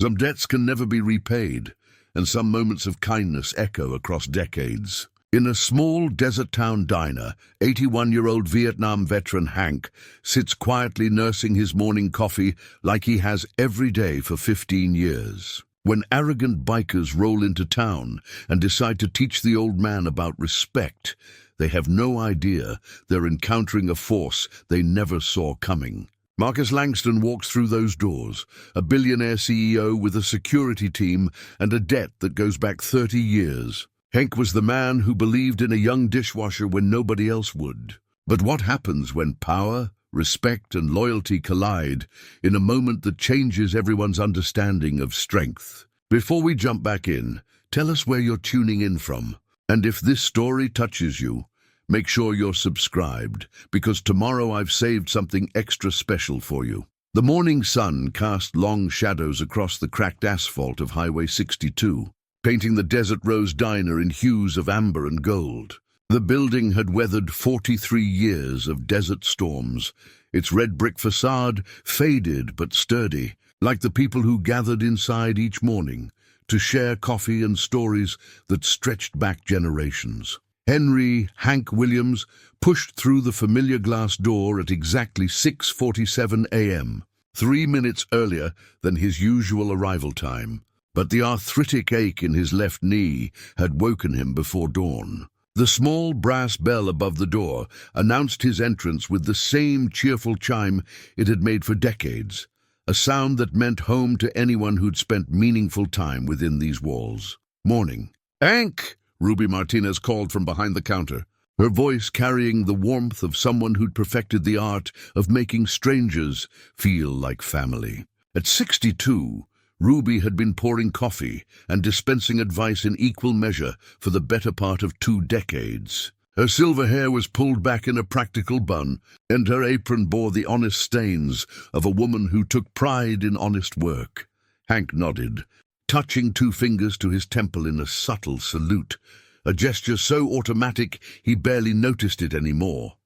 Some debts can never be repaid, and some moments of kindness echo across decades. In a small desert town diner, 81-year-old Vietnam veteran Hank sits quietly nursing his morning coffee like he has every day for 15 years. When arrogant bikers roll into town and decide to teach the old man about respect, they have no idea they're encountering a force they never saw coming. Marcus Langston walks through those doors, a billionaire CEO with a security team and a debt that goes back 30 years. Hank was the man who believed in a young dishwasher when nobody else would. But what happens when power, respect, and loyalty collide in a moment that changes everyone's understanding of strength? Before we jump back in, tell us where you're tuning in from. And if this story touches you, make sure you're subscribed, because tomorrow I've saved something extra special for you. The morning sun cast long shadows across the cracked asphalt of Highway 62, painting the Desert Rose Diner in hues of amber and gold. The building had weathered 43 years of desert storms, its red brick facade faded but sturdy, like the people who gathered inside each morning to share coffee and stories that stretched back generations. Henry "Hank" Williams pushed through the familiar glass door at exactly 6:47 a.m., 3 minutes earlier than his usual arrival time. But the arthritic ache in his left knee had woken him before dawn. The small brass bell above the door announced his entrance with the same cheerful chime it had made for decades, a sound that meant home to anyone who'd spent meaningful time within these walls. "Morning." "Hank!" Ruby Martinez called from behind the counter, her voice carrying the warmth of someone who'd perfected the art of making strangers feel like family. At 62, Ruby had been pouring coffee and dispensing advice in equal measure for the better part of 2 decades. Her silver hair was pulled back in a practical bun, and her apron bore the honest stains of a woman who took pride in honest work. Hank nodded, touching 2 fingers to his temple in a subtle salute, a gesture so automatic he barely noticed it anymore.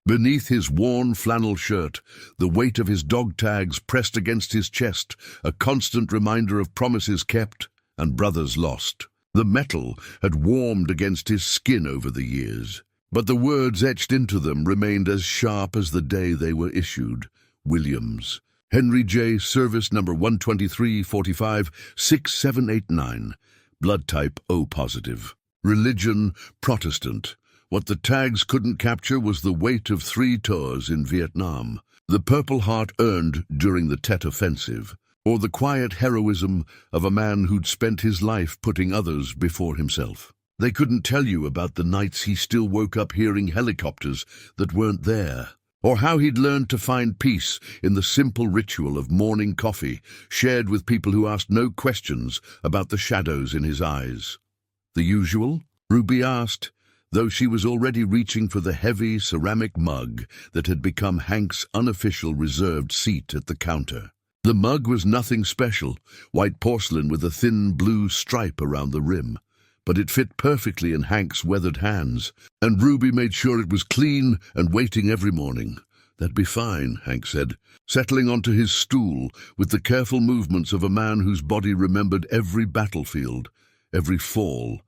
Beneath his worn flannel shirt, the weight of his dog tags pressed against his chest, a constant reminder of promises kept and brothers lost. The metal had warmed against his skin over the years, but the words etched into them remained as sharp as the day they were issued. Williams. Henry J. Service number 123-45-6789. Blood type O positive. Religion Protestant. What the tags couldn't capture was the weight of 3 tours in Vietnam, the Purple Heart earned during the Tet Offensive, or the quiet heroism of a man who'd spent his life putting others before himself. They couldn't tell you about the nights he still woke up hearing helicopters that weren't there, or how he'd learned to find peace in the simple ritual of morning coffee shared with people who asked no questions about the shadows in his eyes. "The usual?" Ruby asked, though she was already reaching for the heavy ceramic mug that had become Hank's unofficial reserved seat at the counter. The mug was nothing special, white porcelain with a thin blue stripe around the rim, but it fit perfectly in Hank's weathered hands, and Ruby made sure it was clean and waiting every morning. "That'd be fine," Hank said, settling onto his stool with the careful movements of a man whose body remembered every battlefield, every fall,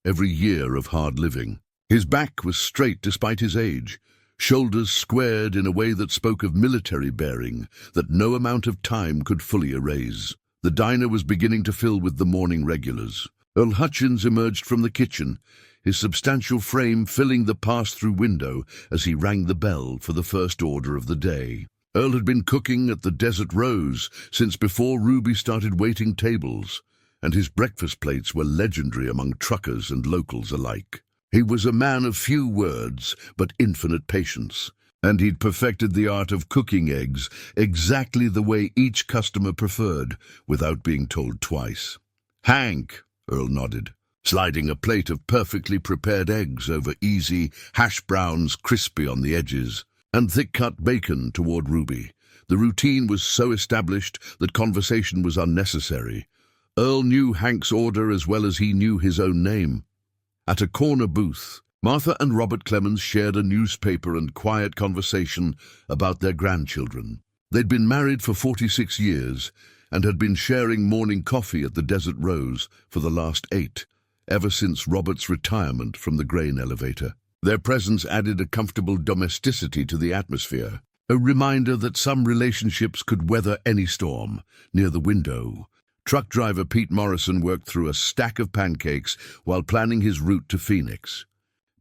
every year of hard living. His back was straight despite his age, shoulders squared in a way that spoke of military bearing that no amount of time could fully erase. The diner was beginning to fill with the morning regulars. Earl Hutchins emerged from the kitchen, his substantial frame filling the pass-through window as he rang the bell for the first order of the day. Earl had been cooking at the Desert Rose since before Ruby started waiting tables, and his breakfast plates were legendary among truckers and locals alike. He was a man of few words, but infinite patience, and he'd perfected the art of cooking eggs exactly the way each customer preferred, without being told twice. "Hank," Earl nodded, sliding a plate of perfectly prepared eggs over easy hash browns crispy on the edges, and thick-cut bacon toward Ruby. The routine was so established that conversation was unnecessary. Earl knew Hank's order as well as he knew his own name. At a corner booth, Martha and Robert Clemens shared a newspaper and quiet conversation about their grandchildren. They'd been married for 46 years, and had been sharing morning coffee at the Desert Rose for the last 8, ever since Robert's retirement from the grain elevator. Their presence added a comfortable domesticity to the atmosphere, a reminder that some relationships could weather any storm. Near the window, truck driver Pete Morrison worked through a stack of pancakes while planning his route to Phoenix.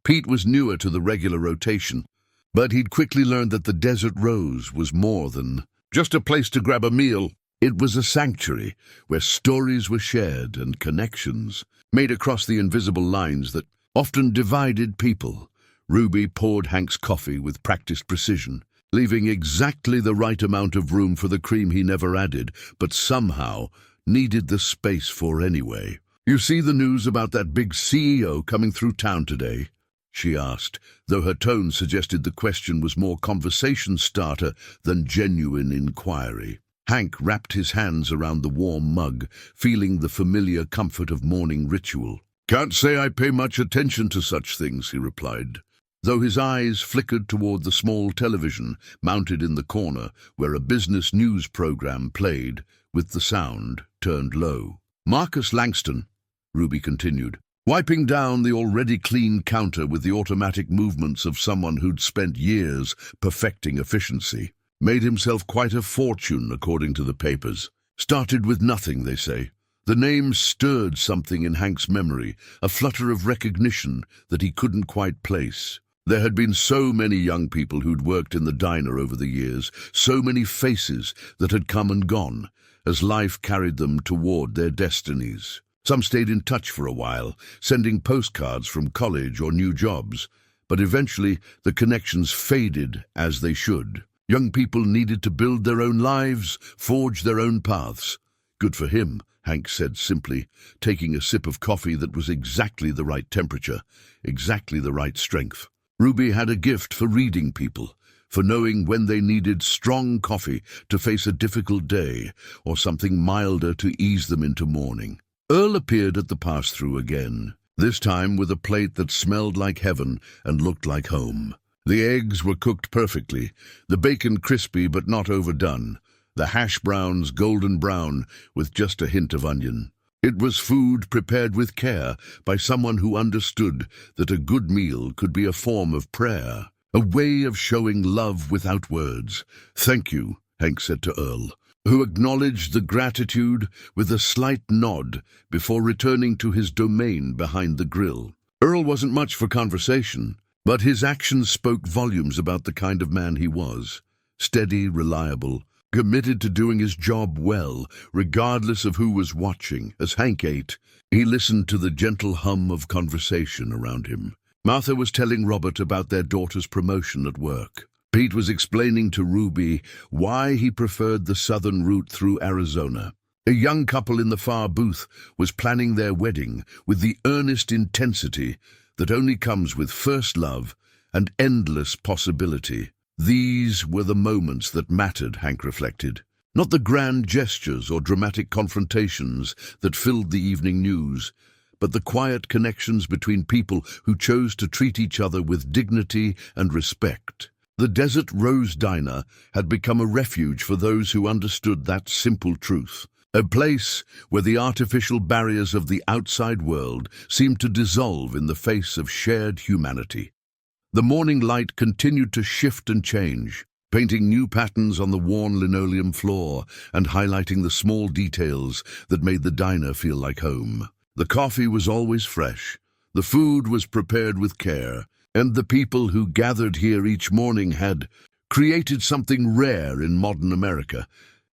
Pete was newer to the regular rotation, but he'd quickly learned that the Desert Rose was more than just a place to grab a meal. It was a sanctuary where stories were shared and connections made across the invisible lines that often divided people. Ruby poured Hank's coffee with practiced precision, leaving exactly the right amount of room for the cream he never added, but somehow needed the space for anyway. "You see the news about that big CEO coming through town today?" she asked, though her tone suggested the question was more conversation starter than genuine inquiry. Hank wrapped his hands around the warm mug, feeling the familiar comfort of morning ritual. "Can't say I pay much attention to such things," he replied, though his eyes flickered toward the small television mounted in the corner where a business news program played, with the sound turned low. "Marcus Langston," Ruby continued, wiping down the already clean counter with the automatic movements of someone who'd spent years perfecting efficiency, "made himself quite a fortune according to the papers. Started with nothing, they say." The name stirred something in Hank's memory, a flutter of recognition that he couldn't quite place. There had been so many young people who'd worked in the diner over the years, so many faces that had come and gone as life carried them toward their destinies. Some stayed in touch for a while, sending postcards from college or new jobs, but eventually the connections faded as they should. Young people needed to build their own lives, forge their own paths. "Good for him," Hank said simply, taking a sip of coffee that was exactly the right temperature, exactly the right strength. Ruby had a gift for reading people, for knowing when they needed strong coffee to face a difficult day or something milder to ease them into morning. Earl appeared at the pass-through again, this time with a plate that smelled like heaven and looked like home. The eggs were cooked perfectly, the bacon crispy but not overdone, the hash browns golden brown with just a hint of onion. It was food prepared with care by someone who understood that a good meal could be a form of prayer, a way of showing love without words. "Thank you," Hank said to Earl, who acknowledged the gratitude with a slight nod before returning to his domain behind the grill. Earl wasn't much for conversation, but his actions spoke volumes about the kind of man he was. Steady, reliable, committed to doing his job well, regardless of who was watching. As Hank ate, he listened to the gentle hum of conversation around him. Martha was telling Robert about their daughter's promotion at work. Pete was explaining to Ruby why he preferred the southern route through Arizona. A young couple in the far booth was planning their wedding with the earnest intensity that only comes with first love and endless possibility. These were the moments that mattered, Hank reflected, not the grand gestures or dramatic confrontations that filled the evening news, but the quiet connections between people who chose to treat each other with dignity and respect. The Desert Rose Diner had become a refuge for those who understood that simple truth, a place where the artificial barriers of the outside world seemed to dissolve in the face of shared humanity. The morning light continued to shift and change, painting new patterns on the worn linoleum floor and highlighting the small details that made the diner feel like home. The coffee was always fresh, the food was prepared with care, and the people who gathered here each morning had created something rare in modern America,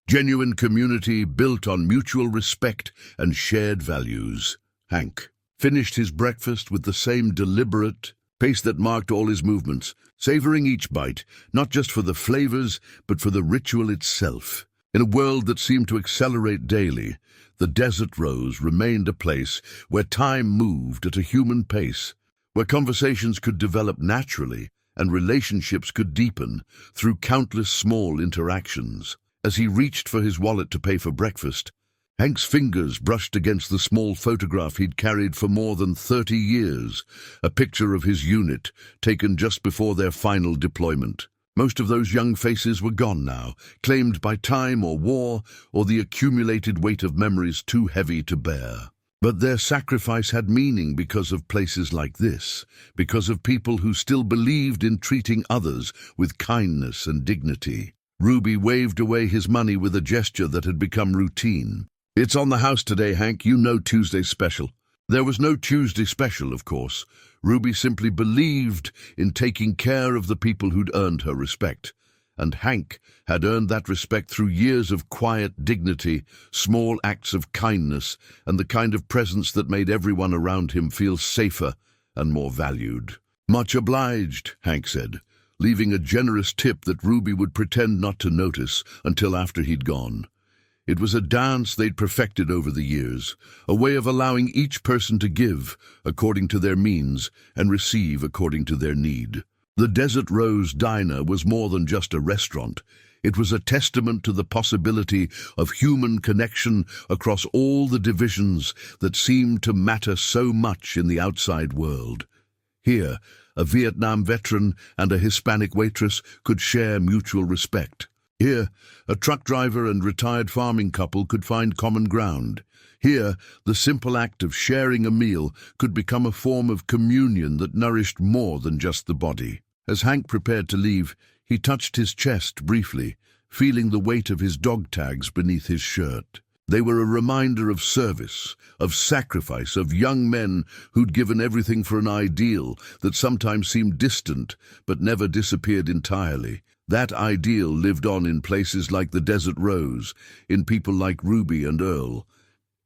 genuine community built on mutual respect and shared values. Hank finished his breakfast with the same deliberate pace that marked all his movements, savoring each bite, not just for the flavors, but for the ritual itself. In a world that seemed to accelerate daily, the Desert Rose remained a place where time moved at a human pace, where conversations could develop naturally and relationships could deepen through countless small interactions. As he reached for his wallet to pay for breakfast, Hank's fingers brushed against the small photograph he'd carried for more than 30 years, a picture of his unit taken just before their final deployment. Most of those young faces were gone now, claimed by time or war or the accumulated weight of memories too heavy to bear. But their sacrifice had meaning because of places like this, because of people who still believed in treating others with kindness and dignity. Ruby waved away his money with a gesture that had become routine. "It's on the house today, Hank. You know Tuesday's special." There was no Tuesday special, of course. Ruby simply believed in taking care of the people who'd earned her respect. And Hank had earned that respect through years of quiet dignity, small acts of kindness, and the kind of presence that made everyone around him feel safer and more valued. "Much obliged," Hank said, leaving a generous tip that Ruby would pretend not to notice until after he'd gone. It was a dance they'd perfected over the years, a way of allowing each person to give according to their means and receive according to their need. The Desert Rose Diner was more than just a restaurant. It was a testament to the possibility of human connection across all the divisions that seemed to matter so much in the outside world. Here, a Vietnam veteran and a Hispanic waitress could share mutual respect. Here, a truck driver and retired farming couple could find common ground. Here, the simple act of sharing a meal could become a form of communion that nourished more than just the body. As Hank prepared to leave, he touched his chest briefly, feeling the weight of his dog tags beneath his shirt. They were a reminder of service, of sacrifice, of young men who'd given everything for an ideal that sometimes seemed distant but never disappeared entirely. That ideal lived on in places like the Desert Rose, in people like Ruby and Earl,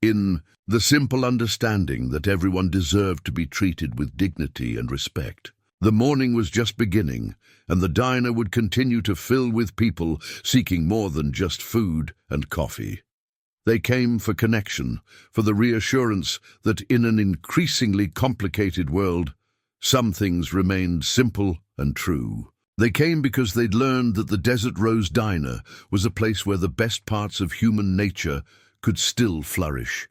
in the simple understanding that everyone deserved to be treated with dignity and respect. The morning was just beginning, and the diner would continue to fill with people seeking more than just food and coffee. They came for connection, for the reassurance that in an increasingly complicated world, some things remained simple and true. They came because they'd learned that the Desert Rose Diner was a place where the best parts of human nature could still flourish,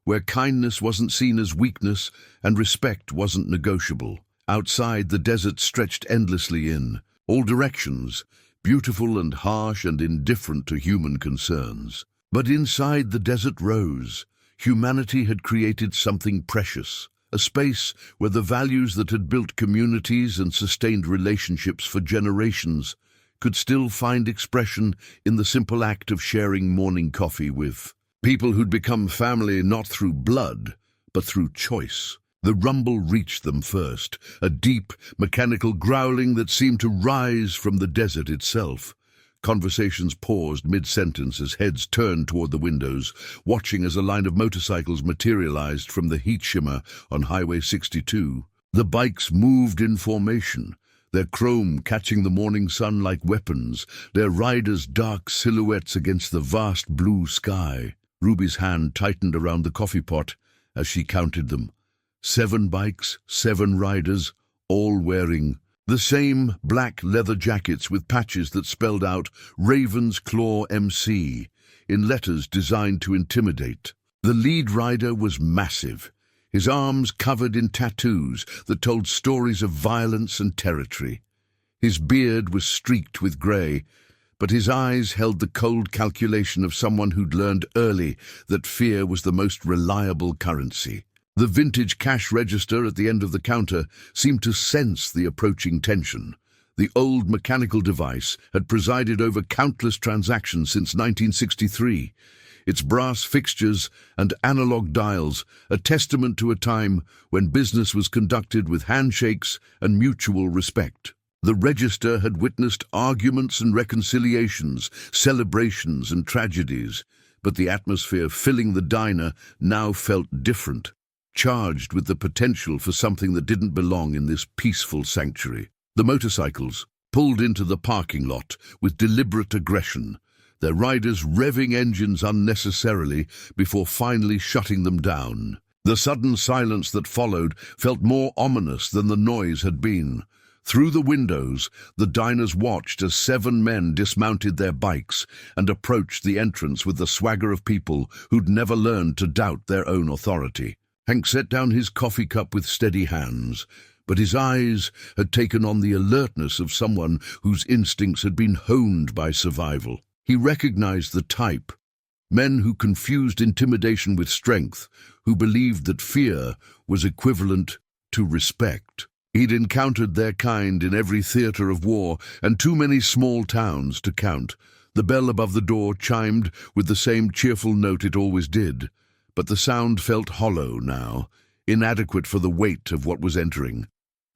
where kindness wasn't seen as weakness and respect wasn't negotiable. Outside, the desert stretched endlessly in all directions, beautiful and harsh and indifferent to human concerns. But inside the Desert Rose, humanity had created something precious, a space where the values that had built communities and sustained relationships for generations could still find expression in the simple act of sharing morning coffee with people who'd become family not through blood, but through choice. The rumble reached them first, a deep, mechanical growling that seemed to rise from the desert itself. Conversations paused mid-sentence as heads turned toward the windows, watching as a line of motorcycles materialized from the heat shimmer on Highway 62. The bikes moved in formation, their chrome catching the morning sun like weapons, their riders dark silhouettes against the vast blue sky. Ruby's hand tightened around the coffee pot as she counted them. 7 bikes, 7 riders, all wearing the same black leather jackets with patches that spelled out Raven's Claw MC in letters designed to intimidate. The lead rider was massive, his arms covered in tattoos that told stories of violence and territory. His beard was streaked with grey, but his eyes held the cold calculation of someone who'd learned early that fear was the most reliable currency. The vintage cash register at the end of the counter seemed to sense the approaching tension. The old mechanical device had presided over countless transactions since 1963, its brass fixtures and analog dials a testament to a time when business was conducted with handshakes and mutual respect. The register had witnessed arguments and reconciliations, celebrations and tragedies, but the atmosphere filling the diner now felt different, charged with the potential for something that didn't belong in this peaceful sanctuary. The motorcycles pulled into the parking lot with deliberate aggression, their riders revving engines unnecessarily before finally shutting them down. The sudden silence that followed felt more ominous than the noise had been. Through the windows, the diners watched as 7 men dismounted their bikes and approached the entrance with the swagger of people who'd never learned to doubt their own authority. Hank set down his coffee cup with steady hands, but his eyes had taken on the alertness of someone whose instincts had been honed by survival. He recognized the type: men who confused intimidation with strength, who believed that fear was equivalent to respect. He'd encountered their kind in every theater of war, and too many small towns to count. The bell above the door chimed with the same cheerful note it always did, but the sound felt hollow now, inadequate for the weight of what was entering.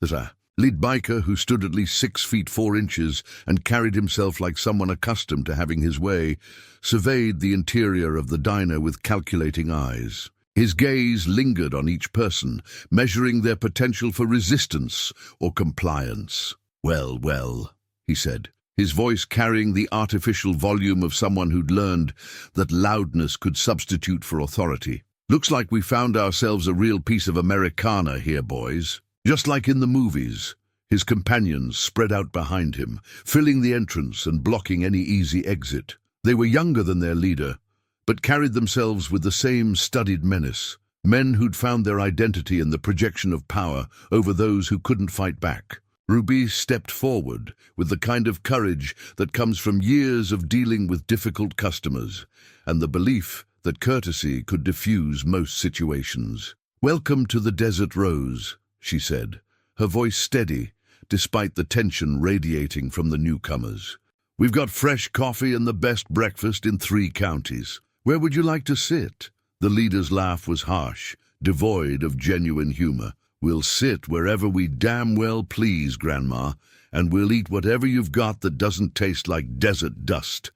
The lead biker, who stood at least 6 feet 4 inches and carried himself like someone accustomed to having his way, surveyed the interior of the diner with calculating eyes. His gaze lingered on each person, measuring their potential for resistance or compliance. "Well, well," he said, his voice carrying the artificial volume of someone who'd learned that loudness could substitute for authority. "Looks like we found ourselves a real piece of Americana here, boys." Just like in the movies, his companions spread out behind him, filling the entrance and blocking any easy exit. They were younger than their leader, but carried themselves with the same studied menace. Men who'd found their identity in the projection of power over those who couldn't fight back. Ruby stepped forward with the kind of courage that comes from years of dealing with difficult customers, and the belief that courtesy could diffuse most situations. "Welcome to the Desert Rose," she said, her voice steady, despite the tension radiating from the newcomers. "We've got fresh coffee and the best breakfast in 3 counties. Where would you like to sit?" The leader's laugh was harsh, devoid of genuine humor. "We'll sit wherever we damn well please, Grandma, and we'll eat whatever you've got that doesn't taste like desert dust."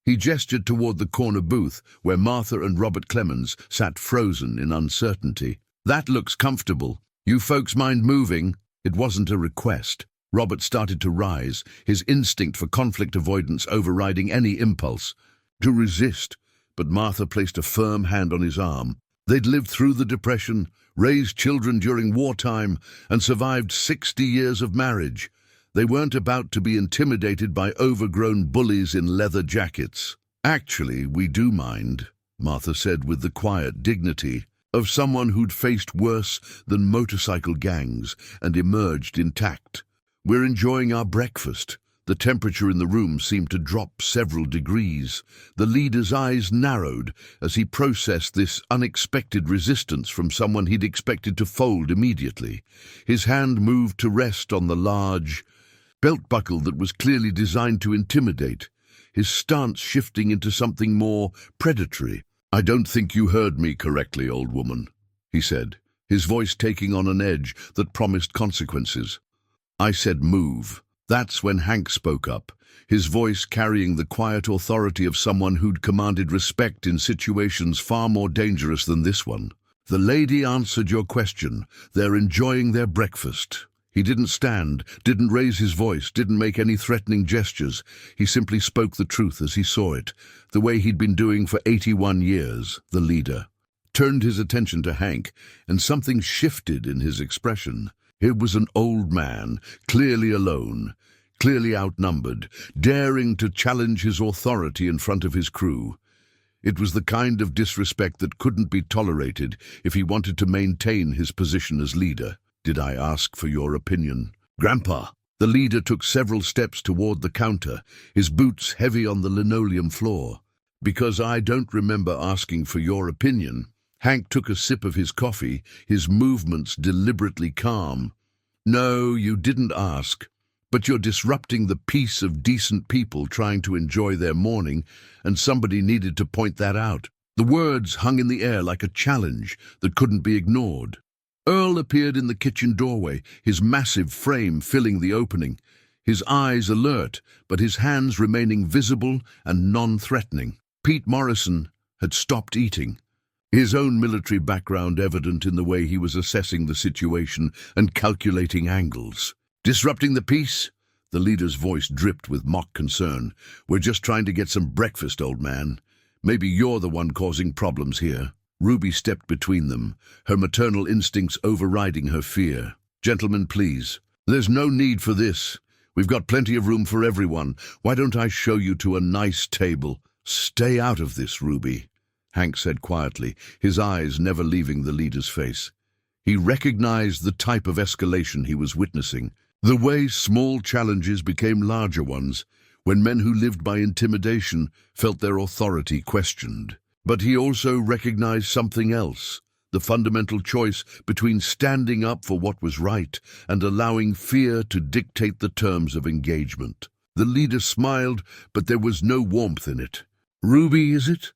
He gestured toward the corner booth where Martha and Robert Clemens sat frozen in uncertainty. "That looks comfortable. You folks mind moving?" It wasn't a request. Robert started to rise, his instinct for conflict avoidance overriding any impulse to resist, but Martha placed a firm hand on his arm. They'd lived through the Depression, raised children during wartime, and survived 60 years of marriage. They weren't about to be intimidated by overgrown bullies in leather jackets. "Actually, we do mind," Martha said with the quiet dignity of someone who'd faced worse than motorcycle gangs and emerged intact. "We're enjoying our breakfast." The temperature in the room seemed to drop several degrees. The leader's eyes narrowed as he processed this unexpected resistance from someone he'd expected to fold immediately. His hand moved to rest on the large belt buckle that was clearly designed to intimidate, his stance shifting into something more predatory. "I don't think you heard me correctly, old woman," he said, his voice taking on an edge that promised consequences. "I said move." That's when Hank spoke up, his voice carrying the quiet authority of someone who'd commanded respect in situations far more dangerous than this one. "The lady answered your question. They're enjoying their breakfast." He didn't stand, didn't raise his voice, didn't make any threatening gestures. He simply spoke the truth as he saw it, the way he'd been doing for 81 years. The leader turned his attention to Hank, and something shifted in his expression. It was an old man, clearly alone, clearly outnumbered, daring to challenge his authority in front of his crew. It was the kind of disrespect that couldn't be tolerated if he wanted to maintain his position as leader. "Did I ask for your opinion?" "Grandpa." The leader took several steps toward the counter, his boots heavy on the linoleum floor. "Because I don't remember asking for your opinion." Hank took a sip of his coffee, his movements deliberately calm. "No, you didn't ask, but you're disrupting the peace of decent people trying to enjoy their morning, and somebody needed to point that out." The words hung in the air like a challenge that couldn't be ignored. Earl appeared in the kitchen doorway, his massive frame filling the opening, his eyes alert, but his hands remaining visible and non-threatening. Pete Morrison had stopped eating, his own military background evident in the way he was assessing the situation and calculating angles. "Disrupting the peace?" The leader's voice dripped with mock concern. "We're just trying to get some breakfast, old man. Maybe you're the one causing problems here." Ruby stepped between them, her maternal instincts overriding her fear. "Gentlemen, please. There's no need for this. We've got plenty of room for everyone. Why don't I show you to a nice table?" "Stay out of this, Ruby," Hank said quietly, his eyes never leaving the leader's face. He recognized the type of escalation he was witnessing, the way small challenges became larger ones, when men who lived by intimidation felt their authority questioned. But he also recognized something else, the fundamental choice between standing up for what was right and allowing fear to dictate the terms of engagement. The leader smiled, but there was no warmth in it. "Ruby, is it?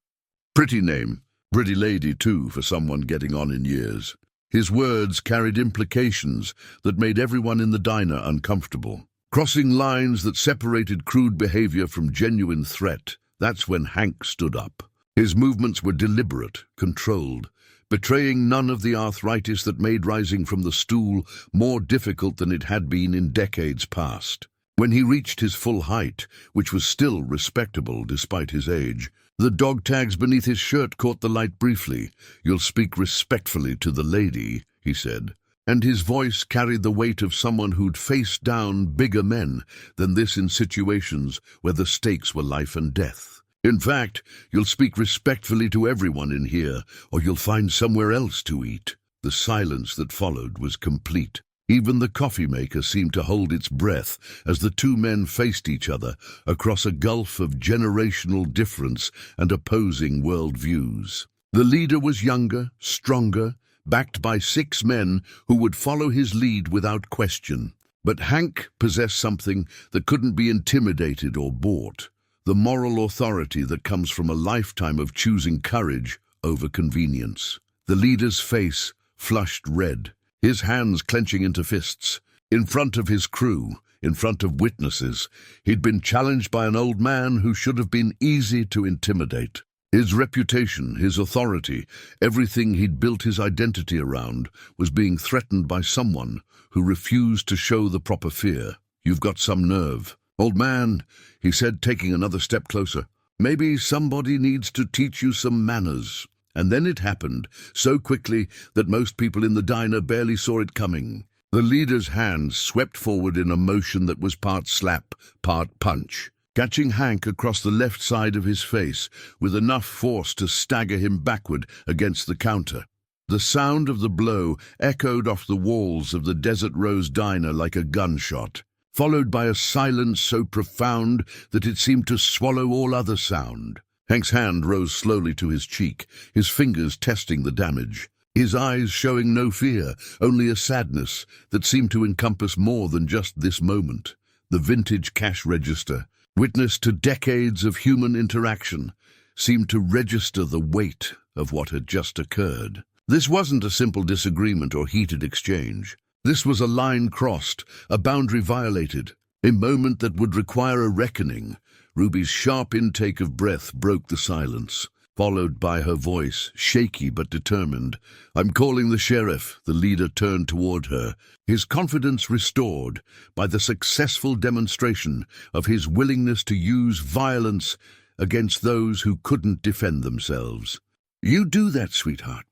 Pretty name. Pretty lady, too, for someone getting on in years." His words carried implications that made everyone in the diner uncomfortable. Crossing lines that separated crude behavior from genuine threat, that's when Hank stood up. His movements were deliberate, controlled, betraying none of the arthritis that made rising from the stool more difficult than it had been in decades past. When he reached his full height, which was still respectable despite his age, the dog tags beneath his shirt caught the light briefly. "You'll speak respectfully to the lady," he said, and his voice carried the weight of someone who'd faced down bigger men than this in situations where the stakes were life and death. "In fact, you'll speak respectfully to everyone in here, or you'll find somewhere else to eat." The silence that followed was complete. Even the coffee maker seemed to hold its breath as the two men faced each other across a gulf of generational difference and opposing worldviews. The leader was younger, stronger, backed by 6 men who would follow his lead without question. But Hank possessed something that couldn't be intimidated or bought, the moral authority that comes from a lifetime of choosing courage over convenience. The leader's face flushed red, his hands clenching into fists. In front of his crew, in front of witnesses, he'd been challenged by an old man who should have been easy to intimidate. His reputation, his authority, everything he'd built his identity around, was being threatened by someone who refused to show the proper fear. "You've got some nerve." "Old man," he said, taking another step closer, "maybe somebody needs to teach you some manners." And then it happened, so quickly that most people in the diner barely saw it coming. The leader's hand swept forward in a motion that was part slap, part punch, catching Hank across the left side of his face with enough force to stagger him backward against the counter. The sound of the blow echoed off the walls of the Desert Rose diner like a gunshot, followed by a silence so profound that it seemed to swallow all other sound. Hank's hand rose slowly to his cheek, his fingers testing the damage, his eyes showing no fear, only a sadness that seemed to encompass more than just this moment. The vintage cash register, witness to decades of human interaction, seemed to register the weight of what had just occurred. This wasn't a simple disagreement or heated exchange. This was a line crossed, a boundary violated, a moment that would require a reckoning. Ruby's sharp intake of breath broke the silence, followed by her voice, shaky but determined. "I'm calling the sheriff." The leader turned toward her, his confidence restored by the successful demonstration of his willingness to use violence against those who couldn't defend themselves. "You do that, sweetheart.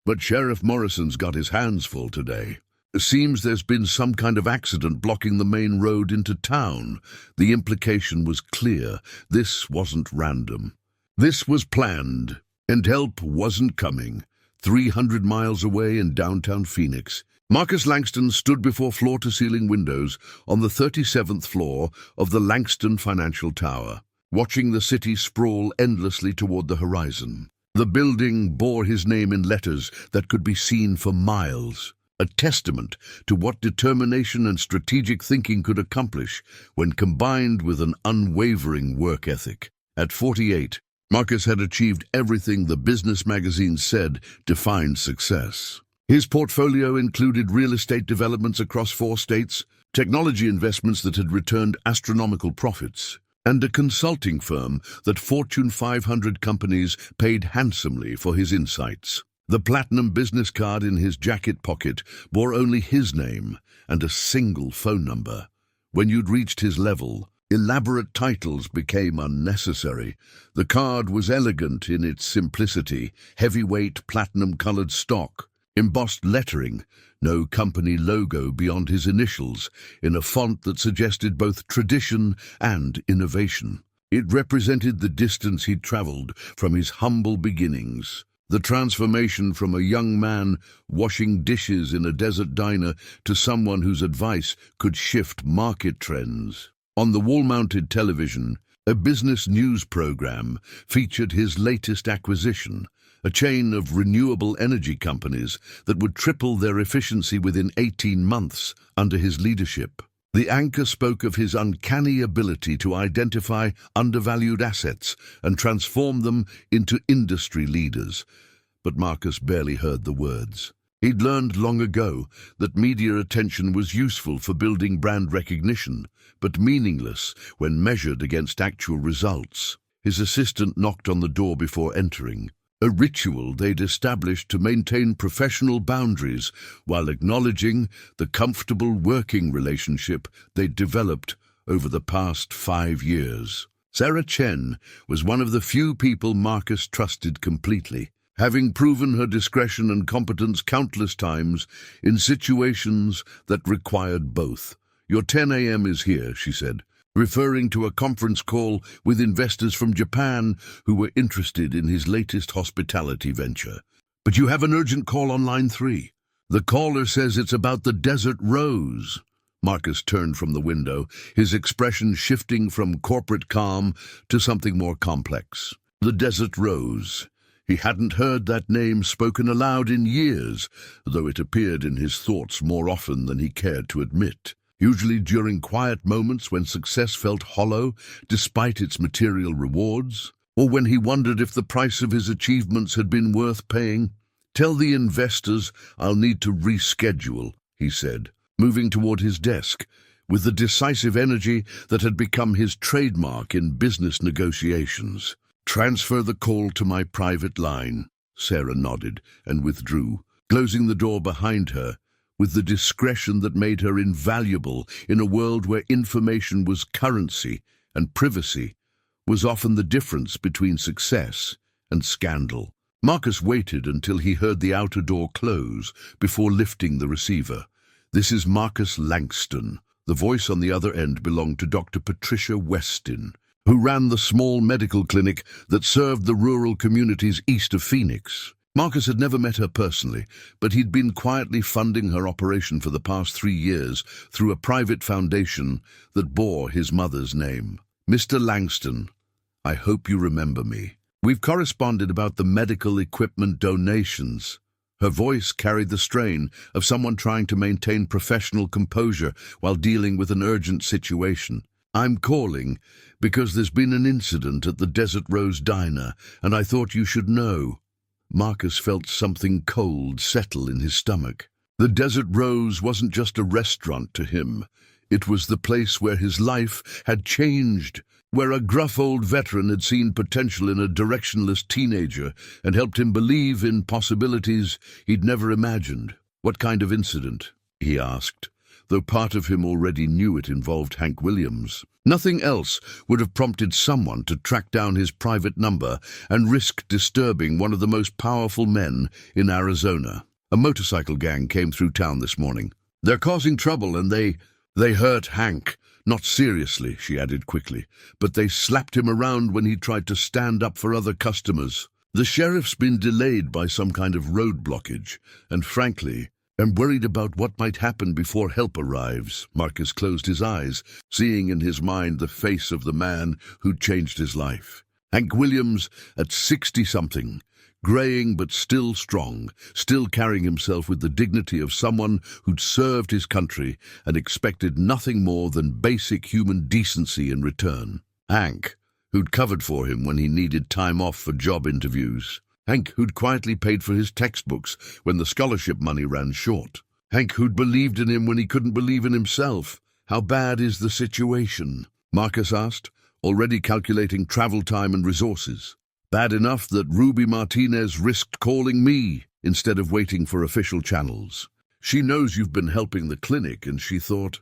But Sheriff Morrison's got his hands full today. Seems there's been some kind of accident blocking the main road into town." The implication was clear. This wasn't random. This was planned, and help wasn't coming. 300 miles away in downtown Phoenix, Marcus Langston stood before floor-to-ceiling windows on the 37th floor of the Langston Financial Tower, watching the city sprawl endlessly toward the horizon. The building bore his name in letters that could be seen for miles, a testament to what determination and strategic thinking could accomplish when combined with an unwavering work ethic. At 48, Marcus had achieved everything the business magazines said defined success. His portfolio included real estate developments across 4 states, technology investments that had returned astronomical profits, and a consulting firm that Fortune 500 companies paid handsomely for his insights. The platinum business card in his jacket pocket bore only his name and a single phone number. When you'd reached his level, elaborate titles became unnecessary. The card was elegant in its simplicity, heavyweight platinum-colored stock, embossed lettering, no company logo beyond his initials, in a font that suggested both tradition and innovation. It represented the distance he'd traveled from his humble beginnings, The transformation from a young man washing dishes in a desert diner to someone whose advice could shift market trends. On the wall-mounted television, a business news program featured his latest acquisition, a chain of renewable energy companies that would triple their efficiency within 18 months under his leadership. The anchor spoke of his uncanny ability to identify undervalued assets and transform them into industry leaders. But Marcus barely heard the words. He'd learned long ago that media attention was useful for building brand recognition, but meaningless when measured against actual results. His assistant knocked on the door before entering, a ritual they'd established to maintain professional boundaries while acknowledging the comfortable working relationship they'd developed over the past 5 years. Sarah Chen was one of the few people Marcus trusted completely, having proven her discretion and competence countless times in situations that required both. "Your 10 a.m. is here," she said, referring to a conference call with investors from Japan who were interested in his latest hospitality venture. "But you have an urgent call on line 3. The caller says it's about the Desert Rose." Marcus turned from the window, his expression shifting from corporate calm to something more complex. The Desert Rose. He hadn't heard that name spoken aloud in years, though it appeared in his thoughts more often than he cared to admit. Usually during quiet moments when success felt hollow despite its material rewards, or when he wondered if the price of his achievements had been worth paying. "Tell the investors I'll need to reschedule," he said, moving toward his desk, with the decisive energy that had become his trademark in business negotiations. "Transfer the call to my private line." Sarah nodded and withdrew, closing the door behind her, with the discretion that made her invaluable in a world where information was currency and privacy was often the difference between success and scandal. Marcus waited until he heard the outer door close before lifting the receiver. "This is Marcus Langston." The voice on the other end belonged to Dr. Patricia Westin, who ran the small medical clinic that served the rural communities east of Phoenix. Marcus had never met her personally, but he'd been quietly funding her operation for the past 3 years through a private foundation that bore his mother's name. "Mr. Langston, I hope you remember me. We've corresponded about the medical equipment donations." Her voice carried the strain of someone trying to maintain professional composure while dealing with an urgent situation. "I'm calling because there's been an incident at the Desert Rose Diner, and I thought you should know." Marcus felt something cold settle in his stomach. The Desert Rose wasn't just a restaurant to him. It was the place where his life had changed, where a gruff old veteran had seen potential in a directionless teenager and helped him believe in possibilities he'd never imagined. "What kind of incident?" he asked, though part of him already knew it involved Hank Williams. Nothing else would have prompted someone to track down his private number and risk disturbing one of the most powerful men in Arizona. "A motorcycle gang came through town this morning. They're causing trouble and they hurt Hank. Not seriously," she added quickly, "but they slapped him around when he tried to stand up for other customers. The sheriff's been delayed by some kind of road blockage, and frankly, I'm worried about what might happen before help arrives." Marcus closed his eyes, seeing in his mind the face of the man who'd changed his life. Hank Williams at 60-something, graying but still strong, still carrying himself with the dignity of someone who'd served his country and expected nothing more than basic human decency in return. Hank, who'd covered for him when he needed time off for job interviews. Hank, who'd quietly paid for his textbooks when the scholarship money ran short. Hank, who'd believed in him when he couldn't believe in himself. "How bad is the situation?" Marcus asked, already calculating travel time and resources. "Bad enough that Ruby Martinez risked calling me instead of waiting for official channels. She knows you've been helping the clinic, and she thought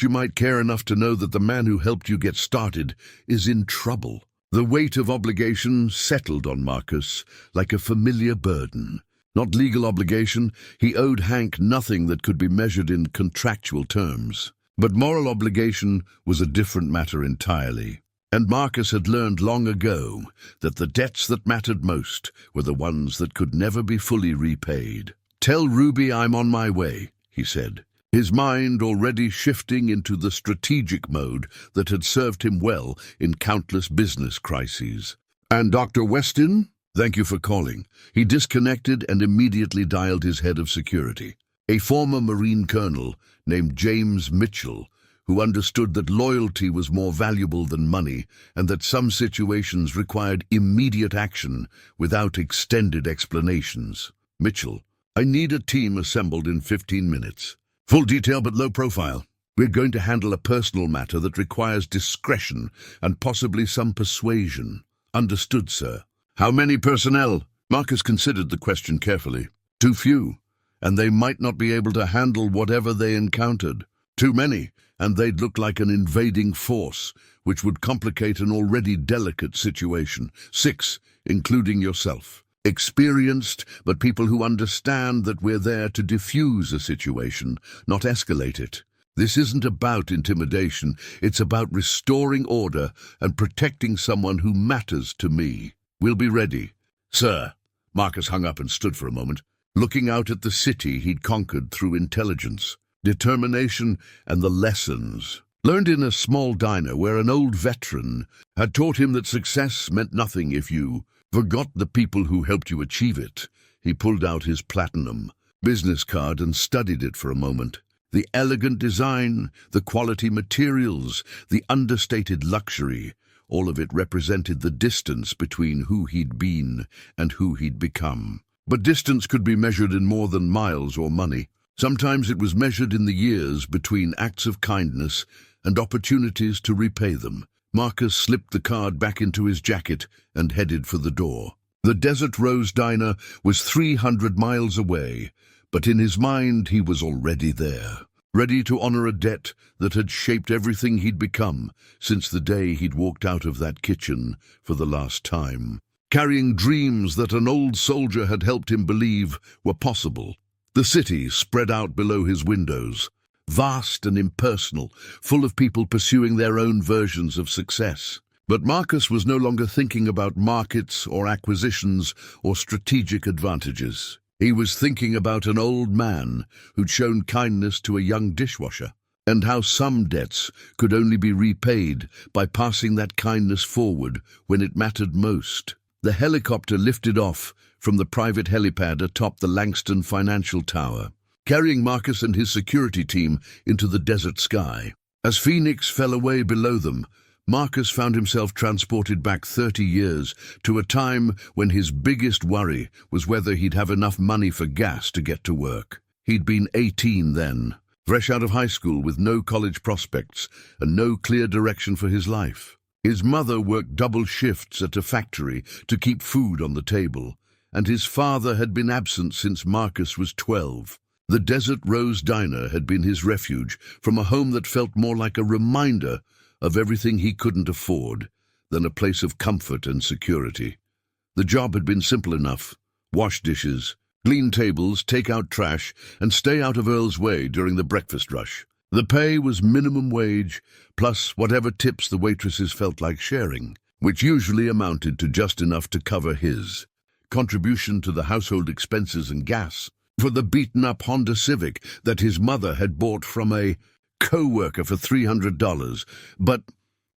you might care enough to know that the man who helped you get started is in trouble." The weight of obligation settled on Marcus like a familiar burden. Not legal obligation, he owed Hank nothing that could be measured in contractual terms. But moral obligation was a different matter entirely. And Marcus had learned long ago that the debts that mattered most were the ones that could never be fully repaid. "Tell Ruby I'm on my way," he said, his mind already shifting into the strategic mode that had served him well in countless business crises. "And Dr. Weston? Thank you for calling." He disconnected and immediately dialed his head of security, a former Marine colonel named James Mitchell, who understood that loyalty was more valuable than money and that some situations required immediate action without extended explanations. "Mitchell, I need a team assembled in 15 minutes. Full detail but low profile. We're going to handle a personal matter that requires discretion and possibly some persuasion." "Understood, sir." "How many personnel?" Marcus considered the question carefully. "Too few, and they might not be able to handle whatever they encountered. Too many, and they'd look like an invading force, which would complicate an already delicate situation. 6, including yourself. Experienced, but people who understand that we're there to diffuse a situation, not escalate it. This isn't about intimidation, it's about restoring order and protecting someone who matters to me. We'll be ready." "Sir." Marcus hung up and stood for a moment, looking out at the city he'd conquered through intelligence, determination, and the lessons learned in a small diner where an old veteran had taught him that success meant nothing if you forgot the people who helped you achieve it. He pulled out his platinum business card and studied it for a moment. The elegant design, the quality materials, the understated luxury, all of it represented the distance between who he'd been and who he'd become. But distance could be measured in more than miles or money. Sometimes it was measured in the years between acts of kindness and opportunities to repay them. Marcus slipped the card back into his jacket and headed for the door. The Desert Rose Diner was 300 miles away, but in his mind he was already there, ready to honor a debt that had shaped everything he'd become since the day he'd walked out of that kitchen for the last time, carrying dreams that an old soldier had helped him believe were possible. The city spread out below his windows, vast and impersonal, full of people pursuing their own versions of success. But Marcus was no longer thinking about markets or acquisitions or strategic advantages. He was thinking about an old man who'd shown kindness to a young dishwasher, and how some debts could only be repaid by passing that kindness forward when it mattered most. The helicopter lifted off from the private helipad atop the Langston financial tower, carrying Marcus and his security team into the desert sky. As Phoenix fell away below them, Marcus found himself transported back 30 years to a time when his biggest worry was whether he'd have enough money for gas to get to work. He'd been 18 then, fresh out of high school with no college prospects and no clear direction for his life. His mother worked double shifts at a factory to keep food on the table, and his father had been absent since Marcus was 12. The Desert Rose Diner had been his refuge from a home that felt more like a reminder of everything he couldn't afford than a place of comfort and security. The job had been simple enough: wash dishes, clean tables, take out trash, and stay out of Earl's way during the breakfast rush. The pay was minimum wage, plus whatever tips the waitresses felt like sharing, which usually amounted to just enough to cover his contribution to the household expenses and gas for the beaten-up Honda Civic that his mother had bought from a co-worker for $300. But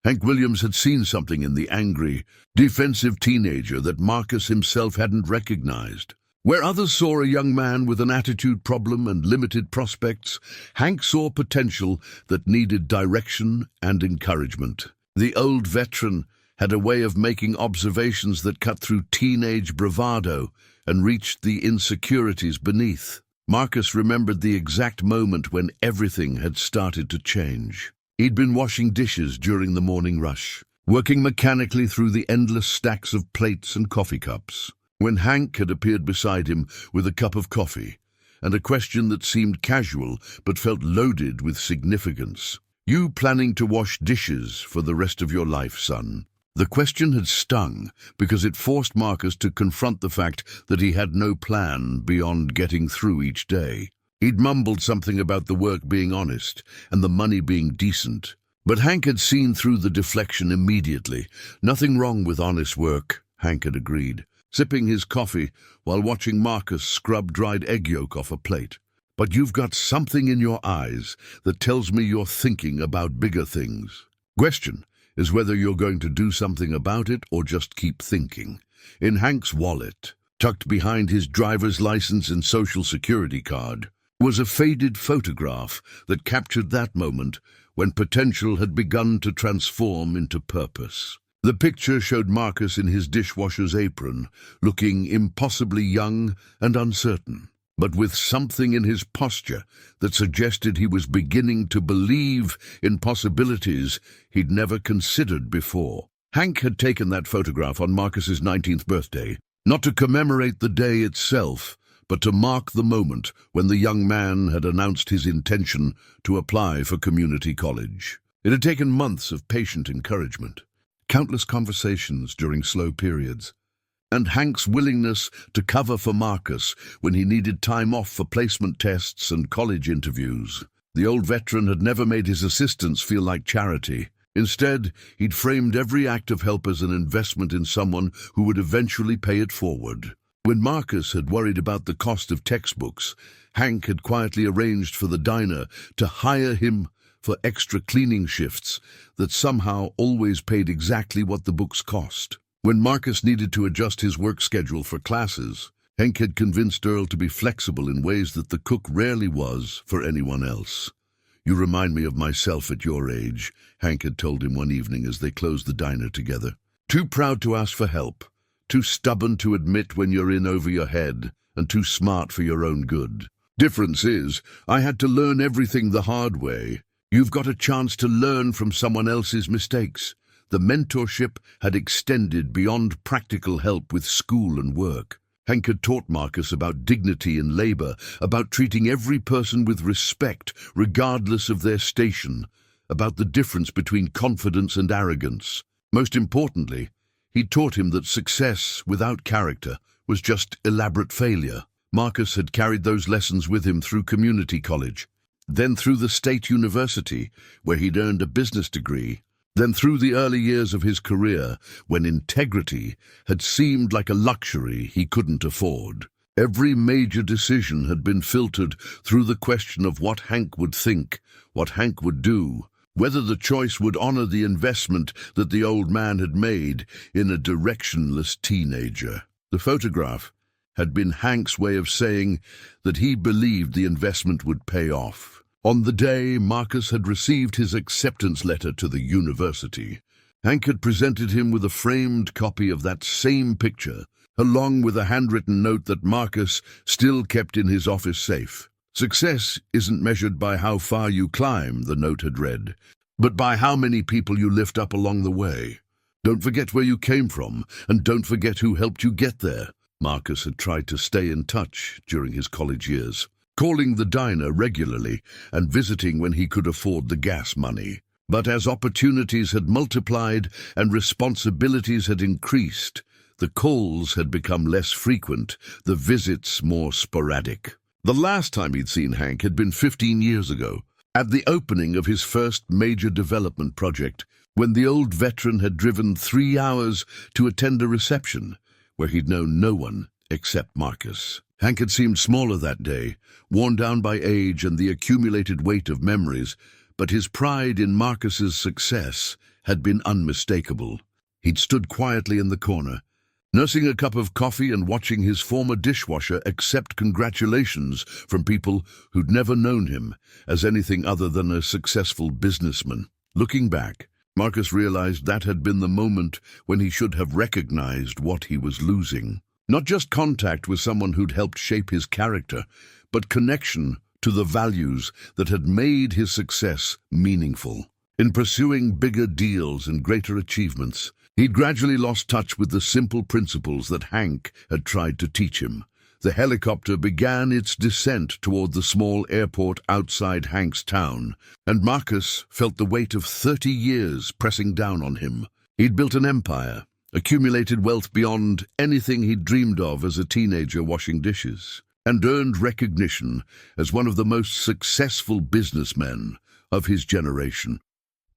Hank Williams had seen something in the angry, defensive teenager that Marcus himself hadn't recognized. Where others saw a young man with an attitude problem and limited prospects, Hank saw potential that needed direction and encouragement. The old veteran had a way of making observations that cut through teenage bravado and reached the insecurities beneath. Marcus remembered the exact moment when everything had started to change. He'd been washing dishes during the morning rush, working mechanically through the endless stacks of plates and coffee cups, when Hank had appeared beside him with a cup of coffee and a question that seemed casual but felt loaded with significance. "You planning to wash dishes for the rest of your life, son?" The question had stung because it forced Marcus to confront the fact that he had no plan beyond getting through each day. He'd mumbled something about the work being honest and the money being decent, But Hank had seen through the deflection immediately. Nothing wrong with honest work, Hank had agreed, sipping his coffee while watching Marcus scrub dried egg yolk off a plate. But you've got something in your eyes that tells me you're thinking about bigger things. Question is whether you're going to do something about it or just keep thinking. In Hank's wallet, tucked behind his driver's license and social security card, was a faded photograph that captured that moment when potential had begun to transform into purpose. The picture showed Marcus in his dishwasher's apron, looking impossibly young and uncertain, but with something in his posture that suggested he was beginning to believe in possibilities he'd never considered before. Hank had taken that photograph on Marcus's 19th birthday, not to commemorate the day itself, but to mark the moment when the young man had announced his intention to apply for community college. It had taken months of patient encouragement, countless conversations during slow periods, and Hank's willingness to cover for Marcus when he needed time off for placement tests and college interviews. The old veteran had never made his assistance feel like charity. Instead, he'd framed every act of help as an investment in someone who would eventually pay it forward. When Marcus had worried about the cost of textbooks, Hank had quietly arranged for the diner to hire him for extra cleaning shifts that somehow always paid exactly what the books cost. When Marcus needed to adjust his work schedule for classes, Hank had convinced Earl to be flexible in ways that the cook rarely was for anyone else. "You remind me of myself at your age," Hank had told him one evening as they closed the diner together. "Too proud to ask for help, too stubborn to admit when you're in over your head, and too smart for your own good. Difference is, I had to learn everything the hard way. You've got a chance to learn from someone else's mistakes." The mentorship had extended beyond practical help with school and work. Hank had taught Marcus about dignity in labor, about treating every person with respect, regardless of their station, about the difference between confidence and arrogance. Most importantly, he taught him that success without character was just elaborate failure. Marcus had carried those lessons with him through community college, then through the state university, where he'd earned a business degree, then through the early years of his career, when integrity had seemed like a luxury he couldn't afford. Every major decision had been filtered through the question of what Hank would think, what Hank would do, whether the choice would honor the investment that the old man had made in a directionless teenager. The photograph had been Hank's way of saying that he believed the investment would pay off. On the day Marcus had received his acceptance letter to the university, Hank had presented him with a framed copy of that same picture, along with a handwritten note that Marcus still kept in his office safe. "Success isn't measured by how far you climb," the note had read, "but by how many people you lift up along the way. Don't forget where you came from, and don't forget who helped you get there." Marcus had tried to stay in touch during his college years, calling the diner regularly and visiting when he could afford the gas money. But as opportunities had multiplied and responsibilities had increased, the calls had become less frequent, the visits more sporadic. The last time he'd seen Hank had been 15 years ago, at the opening of his first major development project, when the old veteran had driven 3 hours to attend a reception where he'd known no one except Marcus. Hank had seemed smaller that day, worn down by age and the accumulated weight of memories, but his pride in Marcus's success had been unmistakable. He'd stood quietly in the corner, nursing a cup of coffee and watching his former dishwasher accept congratulations from people who'd never known him as anything other than a successful businessman. Looking back, Marcus realized that had been the moment when he should have recognized what he was losing. Not just contact with someone who'd helped shape his character, but connection to the values that had made his success meaningful. In pursuing bigger deals and greater achievements, he'd gradually lost touch with the simple principles that Hank had tried to teach him. The helicopter began its descent toward the small airport outside Hank's town, and Marcus felt the weight of 30 years pressing down on him. He'd built an empire, accumulated wealth beyond anything he'd dreamed of as a teenager washing dishes, and earned recognition as one of the most successful businessmen of his generation.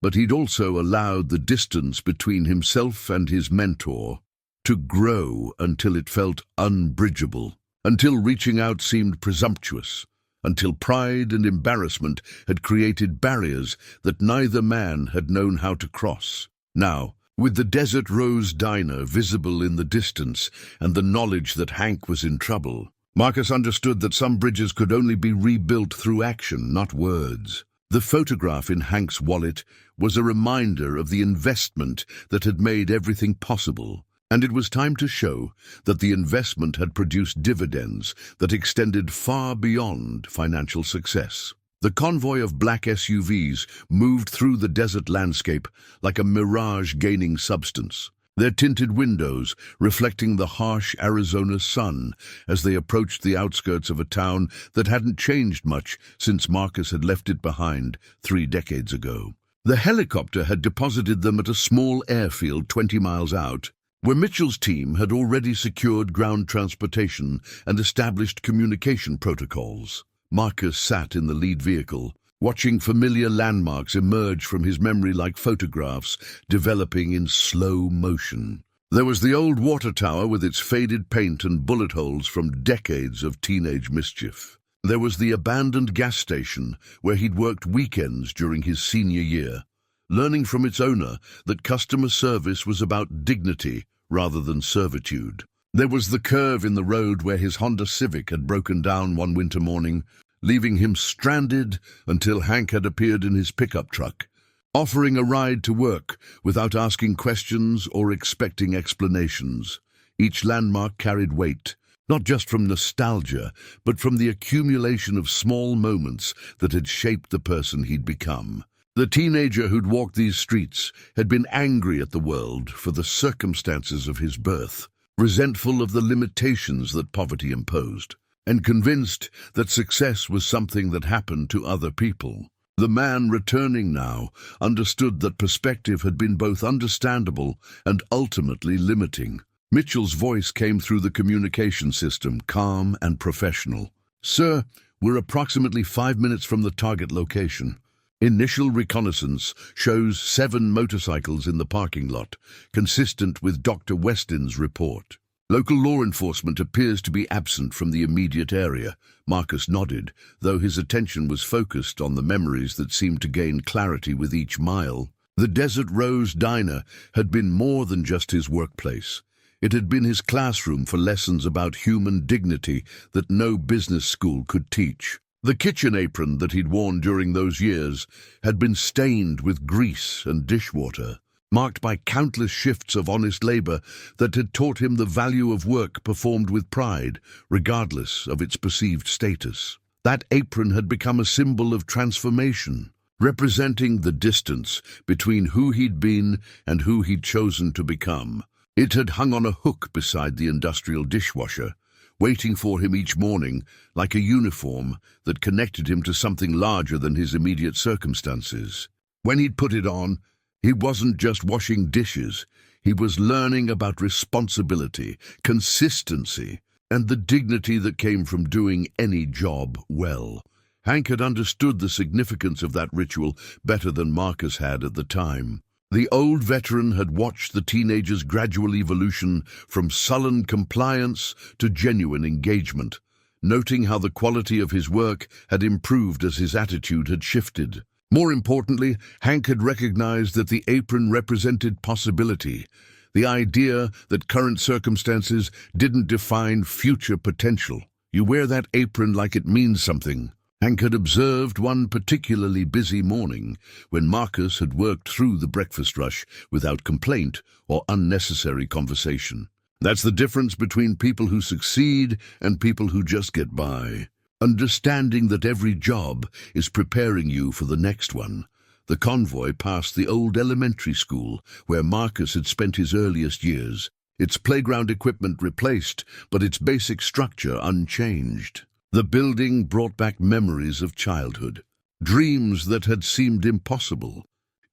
but he'd also allowed the distance between himself and his mentor to grow until it felt unbridgeable, until reaching out seemed presumptuous, until pride and embarrassment had created barriers that neither man had known how to cross. Now, with the Desert Rose Diner visible in the distance and the knowledge that Hank was in trouble, Marcus understood that some bridges could only be rebuilt through action, not words. The photograph in Hank's wallet was a reminder of the investment that had made everything possible, and it was time to show that the investment had produced dividends that extended far beyond financial success. The convoy of black SUVs moved through the desert landscape like a mirage gaining substance, their tinted windows reflecting the harsh Arizona sun as they approached the outskirts of a town that hadn't changed much since Marcus had left it behind 3 decades ago. The helicopter had deposited them at a small airfield 20 miles out, where Mitchell's team had already secured ground transportation and established communication protocols. Marcus sat in the lead vehicle, watching familiar landmarks emerge from his memory like photographs developing in slow motion. There was the old water tower with its faded paint and bullet holes from decades of teenage mischief. There was the abandoned gas station where he'd worked weekends during his senior year, learning from its owner that customer service was about dignity rather than servitude. There was the curve in the road where his Honda Civic had broken down one winter morning, leaving him stranded until Hank had appeared in his pickup truck, offering a ride to work without asking questions or expecting explanations. Each landmark carried weight, not just from nostalgia, but from the accumulation of small moments that had shaped the person he'd become. The teenager who'd walked these streets had been angry at the world for the circumstances of his birth, resentful of the limitations that poverty imposed, and convinced that success was something that happened to other people. The man returning now understood that perspective had been both understandable and ultimately limiting. Mitchell's voice came through the communication system, calm and professional. "Sir, we're approximately 5 minutes from the target location. Initial reconnaissance shows 7 motorcycles in the parking lot, consistent with Dr. Weston's report. Local law enforcement appears to be absent from the immediate area." Marcus nodded, though his attention was focused on the memories that seemed to gain clarity with each mile. The Desert Rose Diner had been more than just his workplace. It had been his classroom for lessons about human dignity that no business school could teach. The kitchen apron that he'd worn during those years had been stained with grease and dishwater, marked by countless shifts of honest labor that had taught him the value of work performed with pride, regardless of its perceived status. That apron had become a symbol of transformation, representing the distance between who he'd been and who he'd chosen to become. It had hung on a hook beside the industrial dishwasher, waiting for him each morning like a uniform that connected him to something larger than his immediate circumstances. When he'd put it on, he wasn't just washing dishes. He was learning about responsibility, consistency, and the dignity that came from doing any job well. Hank had understood the significance of that ritual better than Marcus had at the time. The old veteran had watched the teenager's gradual evolution from sullen compliance to genuine engagement, noting how the quality of his work had improved as his attitude had shifted. More importantly, Hank had recognized that the apron represented possibility, the idea that current circumstances didn't define future potential. You wear that apron like it means something. Hank had observed one particularly busy morning when Marcus had worked through the breakfast rush without complaint or unnecessary conversation. That's the difference between people who succeed and people who just get by. Understanding that every job is preparing you for the next one. The convoy passed the old elementary school where Marcus had spent his earliest years, its playground equipment replaced, but its basic structure unchanged. The building brought back memories of childhood, dreams that had seemed impossible,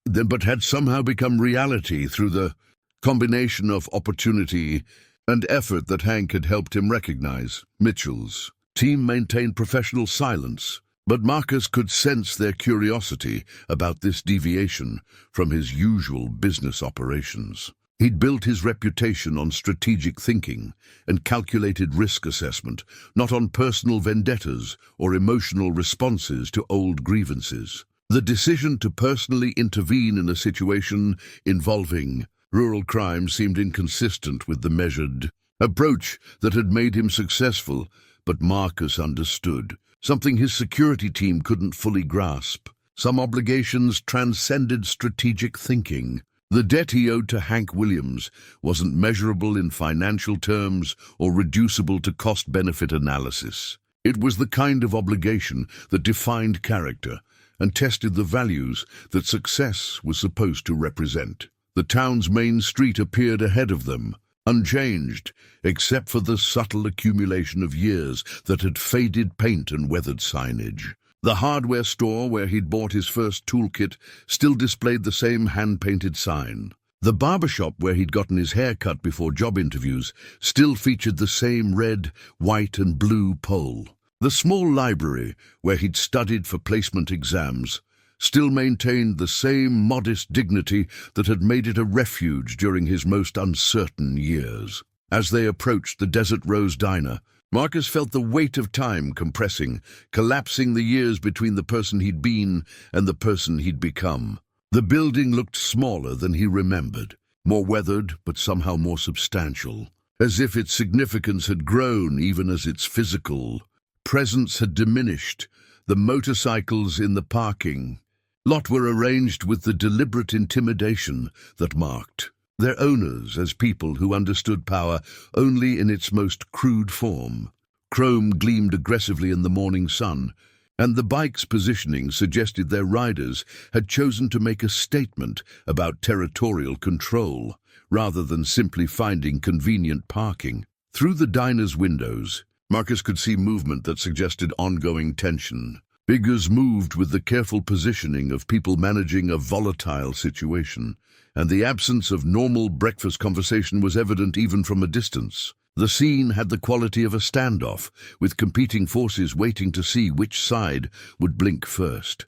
but had somehow become reality through the combination of opportunity and effort that Hank had helped him recognize. Mitchell's team maintained professional silence, But Marcus could sense their curiosity about this deviation from his usual business operations. He'd built his reputation on strategic thinking and calculated risk assessment, not on personal vendettas or emotional responses to old grievances. The decision to personally intervene in a situation involving rural crime seemed inconsistent with the measured approach that had made him successful, but Marcus understood something his security team couldn't fully grasp. Some obligations transcended strategic thinking. The debt he owed to Hank Williams wasn't measurable in financial terms or reducible to cost-benefit analysis. It was the kind of obligation that defined character and tested the values that success was supposed to represent. The town's main street appeared ahead of them, unchanged, except for the subtle accumulation of years that had faded paint and weathered signage. The hardware store where he'd bought his first toolkit still displayed the same hand-painted sign. The barbershop where he'd gotten his hair cut before job interviews still featured the same red, white and blue pole. The small library where he'd studied for placement exams still maintained the same modest dignity that had made it a refuge during his most uncertain years. As they approached the Desert Rose Diner, Marcus felt the weight of time compressing, collapsing the years between the person he'd been and the person he'd become. The building looked smaller than he remembered, more weathered but somehow more substantial, as if its significance had grown even as its physical presence had diminished. The motorcycles in the parking lot were arranged with the deliberate intimidation that marked their owners as people who understood power only in its most crude form. Chrome gleamed aggressively in the morning sun, and the bike's positioning suggested their riders had chosen to make a statement about territorial control, rather than simply finding convenient parking. Through the diner's windows, Marcus could see movement that suggested ongoing tension. Figures moved with the careful positioning of people managing a volatile situation, and the absence of normal breakfast conversation was evident even from a distance. The scene had the quality of a standoff, with competing forces waiting to see which side would blink first.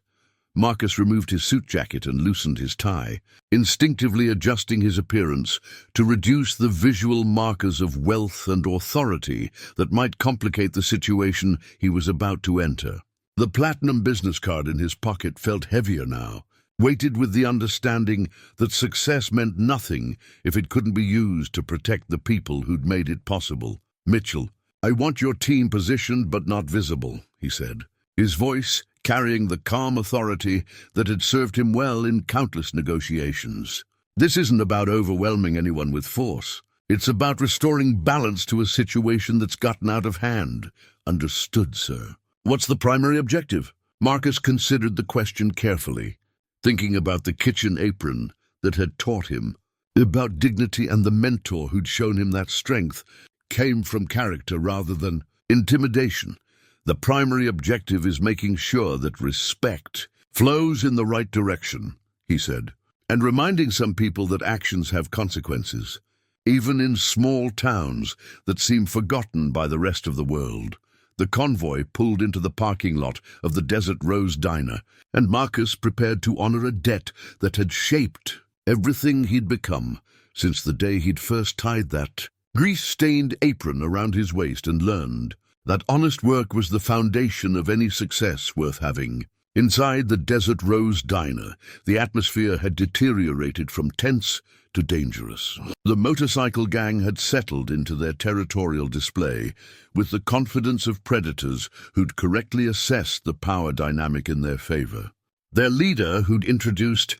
Marcus removed his suit jacket and loosened his tie, instinctively adjusting his appearance to reduce the visual markers of wealth and authority that might complicate the situation he was about to enter. The platinum business card in his pocket felt heavier now, weighted with the understanding that success meant nothing if it couldn't be used to protect the people who'd made it possible. "Mitchell, I want your team positioned but not visible," he said, his voice carrying the calm authority that had served him well in countless negotiations. "This isn't about overwhelming anyone with force. It's about restoring balance to a situation that's gotten out of hand." "Understood, sir." "What's the primary objective?" Marcus considered the question carefully, thinking about the kitchen apron that had taught him about dignity and the mentor who'd shown him that strength came from character rather than intimidation. "The primary objective is making sure that respect flows in the right direction," he said, "and reminding some people that actions have consequences, even in small towns that seem forgotten by the rest of the world." The convoy pulled into the parking lot of the Desert Rose Diner, and Marcus prepared to honor a debt that had shaped everything he'd become since the day he'd first tied that grease-stained apron around his waist and learned that honest work was the foundation of any success worth having. Inside the Desert Rose Diner, the atmosphere had deteriorated from tense to dangerous. The motorcycle gang had settled into their territorial display with the confidence of predators who'd correctly assessed the power dynamic in their favor. Their leader, who'd introduced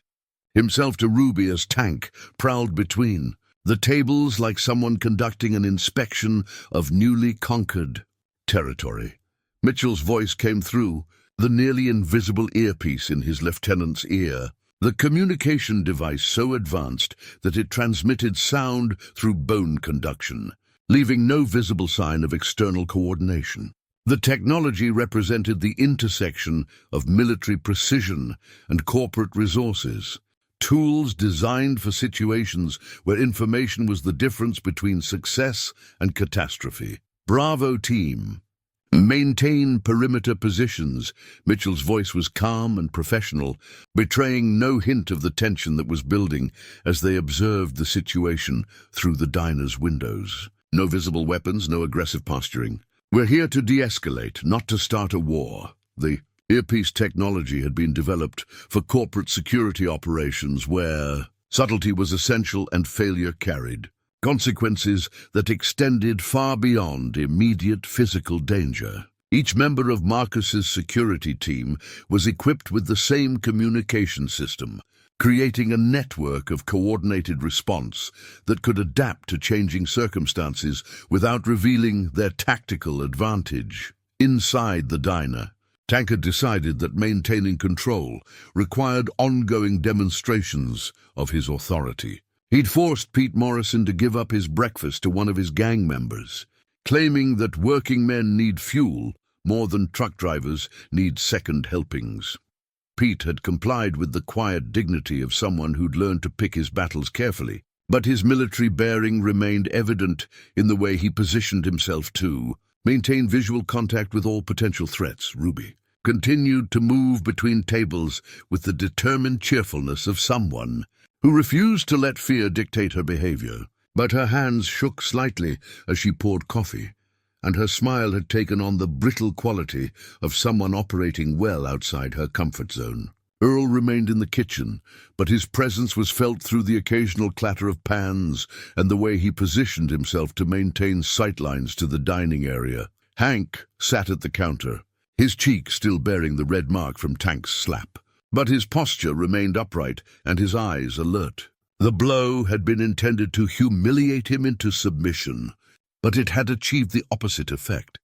himself to Ruby as Tank, prowled between the tables like someone conducting an inspection of newly conquered territory. Mitchell's voice came through the nearly invisible earpiece in his lieutenant's ear, the communication device so advanced that it transmitted sound through bone conduction, leaving no visible sign of external coordination. The technology represented the intersection of military precision and corporate resources, tools designed for situations where information was the difference between success and catastrophe. "Bravo, team. Maintain perimeter positions. Mitchell's voice was calm and professional, betraying no hint of the tension that was building as they observed the situation through the diner's windows. No visible weapons, no aggressive posturing. We're here to de-escalate, not to start a war. The earpiece technology had been developed for corporate security operations where subtlety was essential and failure carried consequences that extended far beyond immediate physical danger. Each member of Marcus's security team was equipped with the same communication system, creating a network of coordinated response that could adapt to changing circumstances without revealing their tactical advantage. Inside the diner, Tank had decided that maintaining control required ongoing demonstrations of his authority. He'd forced Pete Morrison to give up his breakfast to one of his gang members, claiming that working men need fuel more than truck drivers need second helpings. Pete had complied with the quiet dignity of someone who'd learned to pick his battles carefully, but his military bearing remained evident in the way he positioned himself to maintain visual contact with all potential threats. Ruby continued to move between tables with the determined cheerfulness of someone who refused to let fear dictate her behavior. But her hands shook slightly as she poured coffee, and her smile had taken on the brittle quality of someone operating well outside her comfort zone. Earl remained in the kitchen, but his presence was felt through the occasional clatter of pans and the way he positioned himself to maintain sightlines to the dining area. Hank sat at the counter, his cheek still bearing the red mark from Tank's slap. But his posture remained upright and his eyes alert. The blow had been intended to humiliate him into submission, but it had achieved the opposite effect,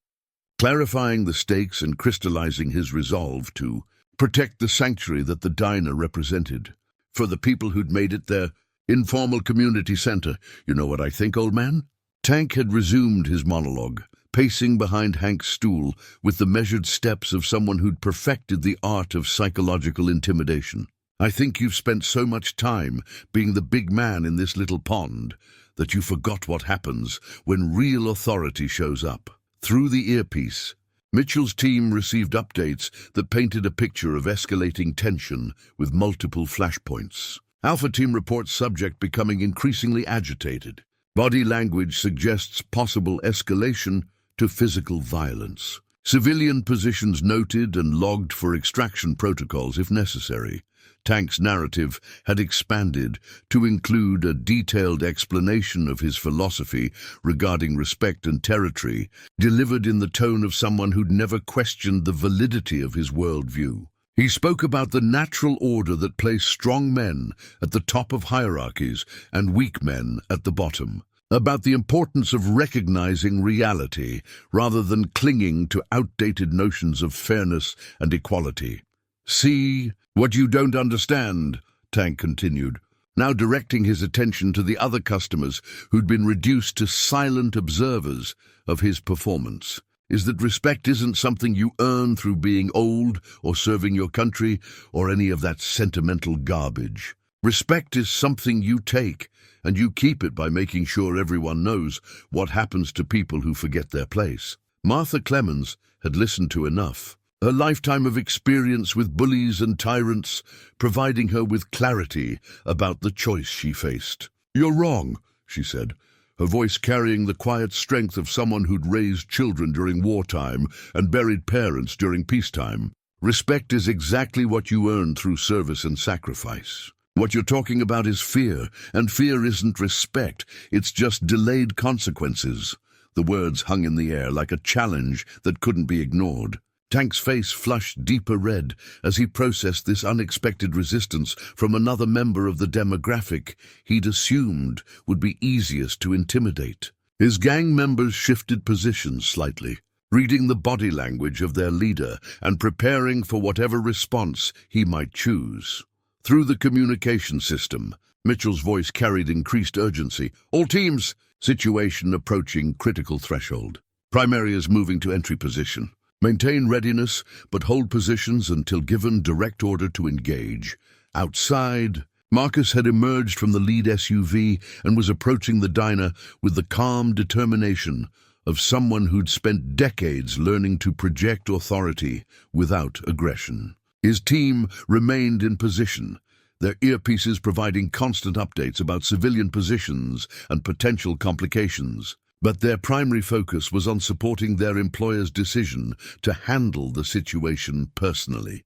clarifying the stakes and crystallizing his resolve to protect the sanctuary that the diner represented. For the people who'd made it their informal community center. You know what I think, old man? Tank had resumed his monologue, pacing behind Hank's stool with the measured steps of someone who'd perfected the art of psychological intimidation. I think you've spent so much time being the big man in this little pond that you forgot what happens when real authority shows up. Through the earpiece, Mitchell's team received updates that painted a picture of escalating tension with multiple flashpoints. Alpha Team reports subject becoming increasingly agitated. Body language suggests possible escalation to physical violence. Civilian positions noted and logged for extraction protocols if necessary. Tank's narrative had expanded to include a detailed explanation of his philosophy regarding respect and territory, delivered in the tone of someone who'd never questioned the validity of his worldview. He spoke about the natural order that placed strong men at the top of hierarchies and weak men at the bottom, about the importance of recognizing reality rather than clinging to outdated notions of fairness and equality. See what you don't understand, Tank continued, now directing his attention to the other customers who'd been reduced to silent observers of his performance, is that respect isn't something you earn through being old or serving your country or any of that sentimental garbage. Respect is something you take, and you keep it by making sure everyone knows what happens to people who forget their place. Martha Clemens had listened to enough, her lifetime of experience with bullies and tyrants providing her with clarity about the choice she faced. "You're wrong," she said, her voice carrying the quiet strength of someone who'd raised children during wartime and buried parents during peacetime. "Respect is exactly what you earn through service and sacrifice. What you're talking about is fear, and fear isn't respect, it's just delayed consequences." The words hung in the air like a challenge that couldn't be ignored. Tank's face flushed deeper red as he processed this unexpected resistance from another member of the demographic he'd assumed would be easiest to intimidate. His gang members shifted positions slightly, reading the body language of their leader and preparing for whatever response he might choose. Through the communication system, Mitchell's voice carried increased urgency. "All teams, situation approaching critical threshold. Primary is moving to entry position. Maintain readiness, but hold positions until given direct order to engage." Outside, Marcus had emerged from the lead SUV and was approaching the diner with the calm determination of someone who'd spent decades learning to project authority without aggression. His team remained in position, their earpieces providing constant updates about civilian positions and potential complications. But their primary focus was on supporting their employer's decision to handle the situation personally.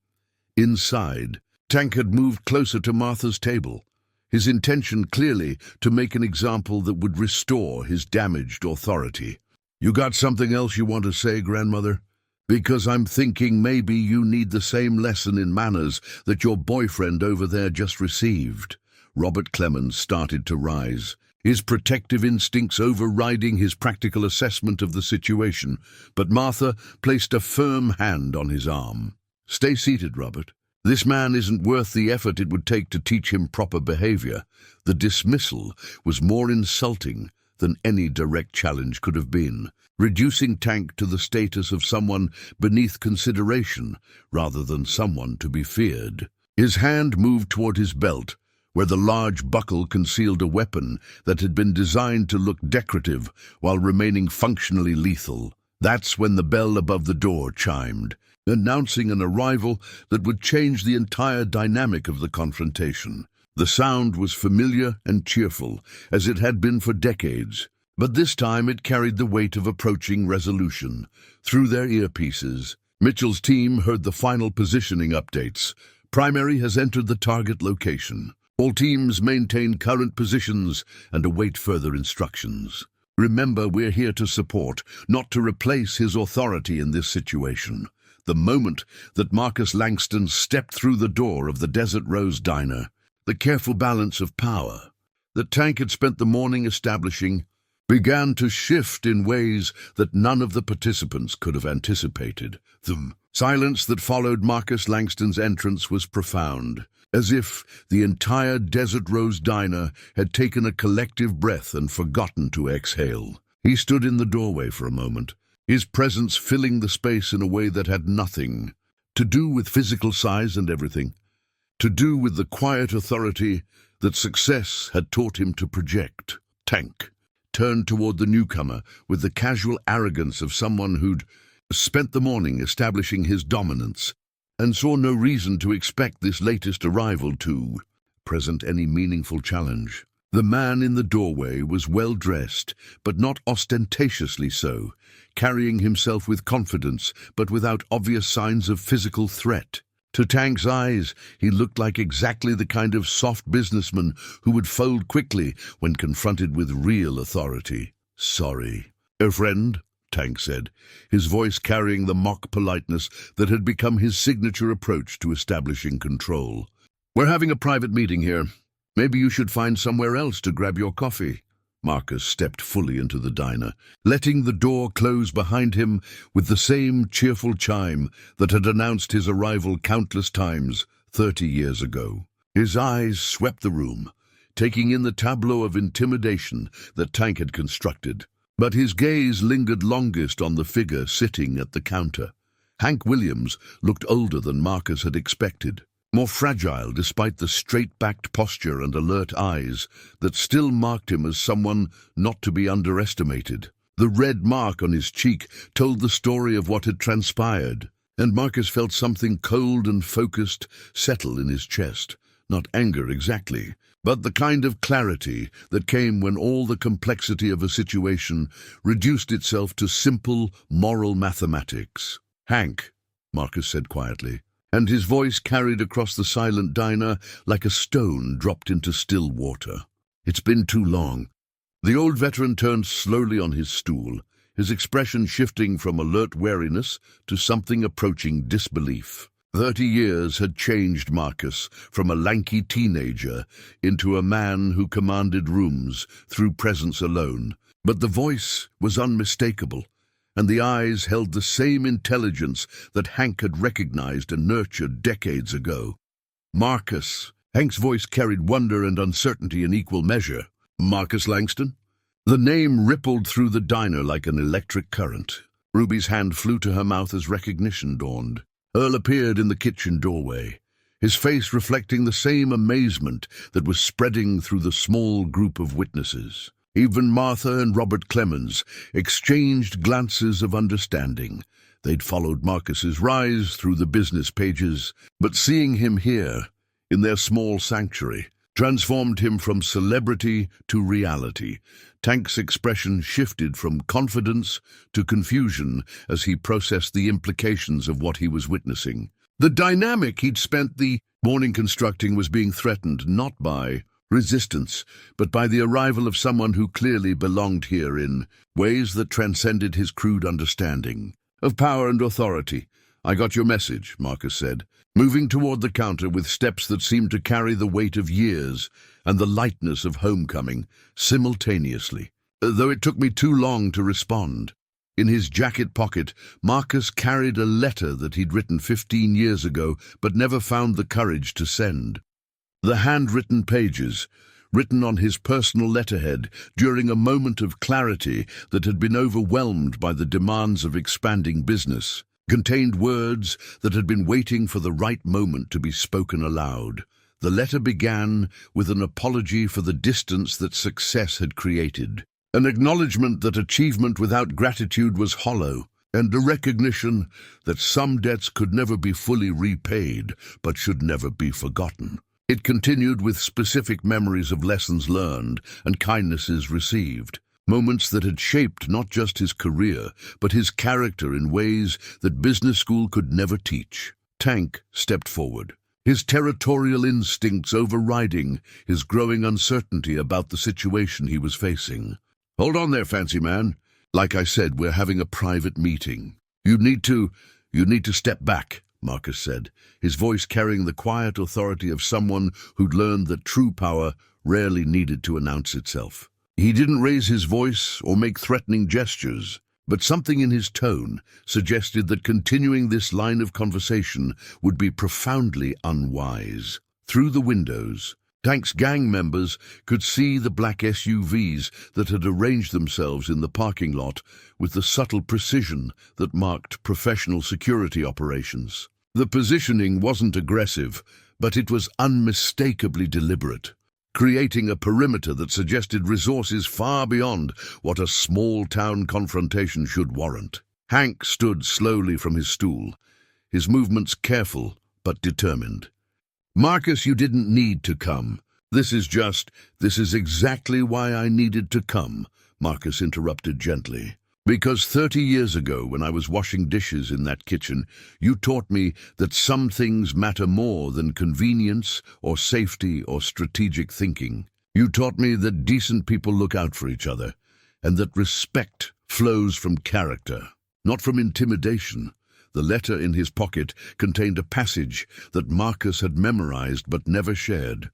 Inside, Tank had moved closer to Martha's table, his intention clearly to make an example that would restore his damaged authority. "You got something else you want to say, grandmother? Because I'm thinking maybe you need the same lesson in manners that your boyfriend over there just received." Robert Clemens started to rise, his protective instincts overriding his practical assessment of the situation, but Martha placed a firm hand on his arm. "Stay seated, Robert. This man isn't worth the effort it would take to teach him proper behavior." The dismissal was more insulting than any direct challenge could have been, reducing Tank to the status of someone beneath consideration rather than someone to be feared. His hand moved toward his belt, where the large buckle concealed a weapon that had been designed to look decorative while remaining functionally lethal. That's when the bell above the door chimed, announcing an arrival that would change the entire dynamic of the confrontation. The sound was familiar and cheerful, as it had been for decades, but this time it carried the weight of approaching resolution. Through their earpieces, Mitchell's team heard the final positioning updates. Primary has entered the target location. All teams maintain current positions and await further instructions. Remember, we're here to support, not to replace his authority in this situation. The moment that Marcus Langston stepped through the door of the Desert Rose Diner, the careful balance of power that Tank had spent the morning establishing began to shift in ways that none of the participants could have anticipated. The silence that followed Marcus Langston's entrance was profound, as if the entire Desert Rose Diner had taken a collective breath and forgotten to exhale. He stood in the doorway for a moment, his presence filling the space in a way that had nothing to do with physical size and everything to do with the quiet authority that success had taught him to project. Tank turned toward the newcomer with the casual arrogance of someone who'd spent the morning establishing his dominance and saw no reason to expect this latest arrival to present any meaningful challenge. The man in the doorway was well-dressed, but not ostentatiously so, carrying himself with confidence, but without obvious signs of physical threat. To Tank's eyes, he looked like exactly the kind of soft businessman who would fold quickly when confronted with real authority. "Sorry, a friend," Tank said, his voice carrying the mock politeness that had become his signature approach to establishing control. "We're having a private meeting here. Maybe you should find somewhere else to grab your coffee." Marcus stepped fully into the diner, letting the door close behind him with the same cheerful chime that had announced his arrival countless times 30 years ago. His eyes swept the room, taking in the tableau of intimidation that Tank had constructed. But his gaze lingered longest on the figure sitting at the counter. Hank Williams looked older than Marcus had expected, more fragile despite the straight-backed posture and alert eyes that still marked him as someone not to be underestimated. The red mark on his cheek told the story of what had transpired, and Marcus felt something cold and focused settle in his chest. Not anger exactly, but the kind of clarity that came when all the complexity of a situation reduced itself to simple moral mathematics. "Hank," Marcus said quietly, and his voice carried across the silent diner like a stone dropped into still water. "It's been too long." The old veteran turned slowly on his stool, his expression shifting from alert wariness to something approaching disbelief. 30 years had changed Marcus from a lanky teenager into a man who commanded rooms through presence alone. But the voice was unmistakable, and the eyes held the same intelligence that Hank had recognized and nurtured decades ago. "Marcus." Hank's voice carried wonder and uncertainty in equal measure. "Marcus Langston?" The name rippled through the diner like an electric current. Ruby's hand flew to her mouth as recognition dawned. Earl appeared in the kitchen doorway, his face reflecting the same amazement that was spreading through the small group of witnesses. Even Martha and Robert Clemens exchanged glances of understanding. They'd followed Marcus's rise through the business pages, but seeing him here, in their small sanctuary, transformed him from celebrity to reality. Tank's expression shifted from confidence to confusion as he processed the implications of what he was witnessing. The dynamic he'd spent the morning constructing was being threatened not by resistance, but by the arrival of someone who clearly belonged here in ways that transcended his crude understanding of power and authority. "I got your message," Marcus said, moving toward the counter with steps that seemed to carry the weight of years and the lightness of homecoming simultaneously, though it took me too long to respond. In his jacket pocket, Marcus carried a letter that he'd written 15 years ago but never found the courage to send. The handwritten pages, written on his personal letterhead during a moment of clarity that had been overwhelmed by the demands of expanding business, contained words that had been waiting for the right moment to be spoken aloud. The letter began with an apology for the distance that success had created, an acknowledgement that achievement without gratitude was hollow, and a recognition that some debts could never be fully repaid but should never be forgotten. It continued with specific memories of lessons learned and kindnesses received, moments that had shaped not just his career, but his character in ways that business school could never teach. Tank stepped forward, his territorial instincts overriding his growing uncertainty about the situation he was facing. "Hold on there, fancy man. Like I said, we're having a private meeting. You need to step back," Marcus said, his voice carrying the quiet authority of someone who'd learned that true power rarely needed to announce itself. He didn't raise his voice or make threatening gestures, but something in his tone suggested that continuing this line of conversation would be profoundly unwise. Through the windows, Tank's gang members could see the black SUVs that had arranged themselves in the parking lot with the subtle precision that marked professional security operations. The positioning wasn't aggressive, but it was unmistakably deliberate, creating a perimeter that suggested resources far beyond what a small-town confrontation should warrant. Hank stood slowly from his stool, his movements careful but determined. "Marcus, you didn't need to come. This is exactly why I needed to come," Marcus interrupted gently. "Because 30 years ago, when I was washing dishes in that kitchen, you taught me that some things matter more than convenience or safety or strategic thinking. You taught me that decent people look out for each other, and that respect flows from character, not from intimidation." The letter in his pocket contained a passage that Marcus had memorized but never shared.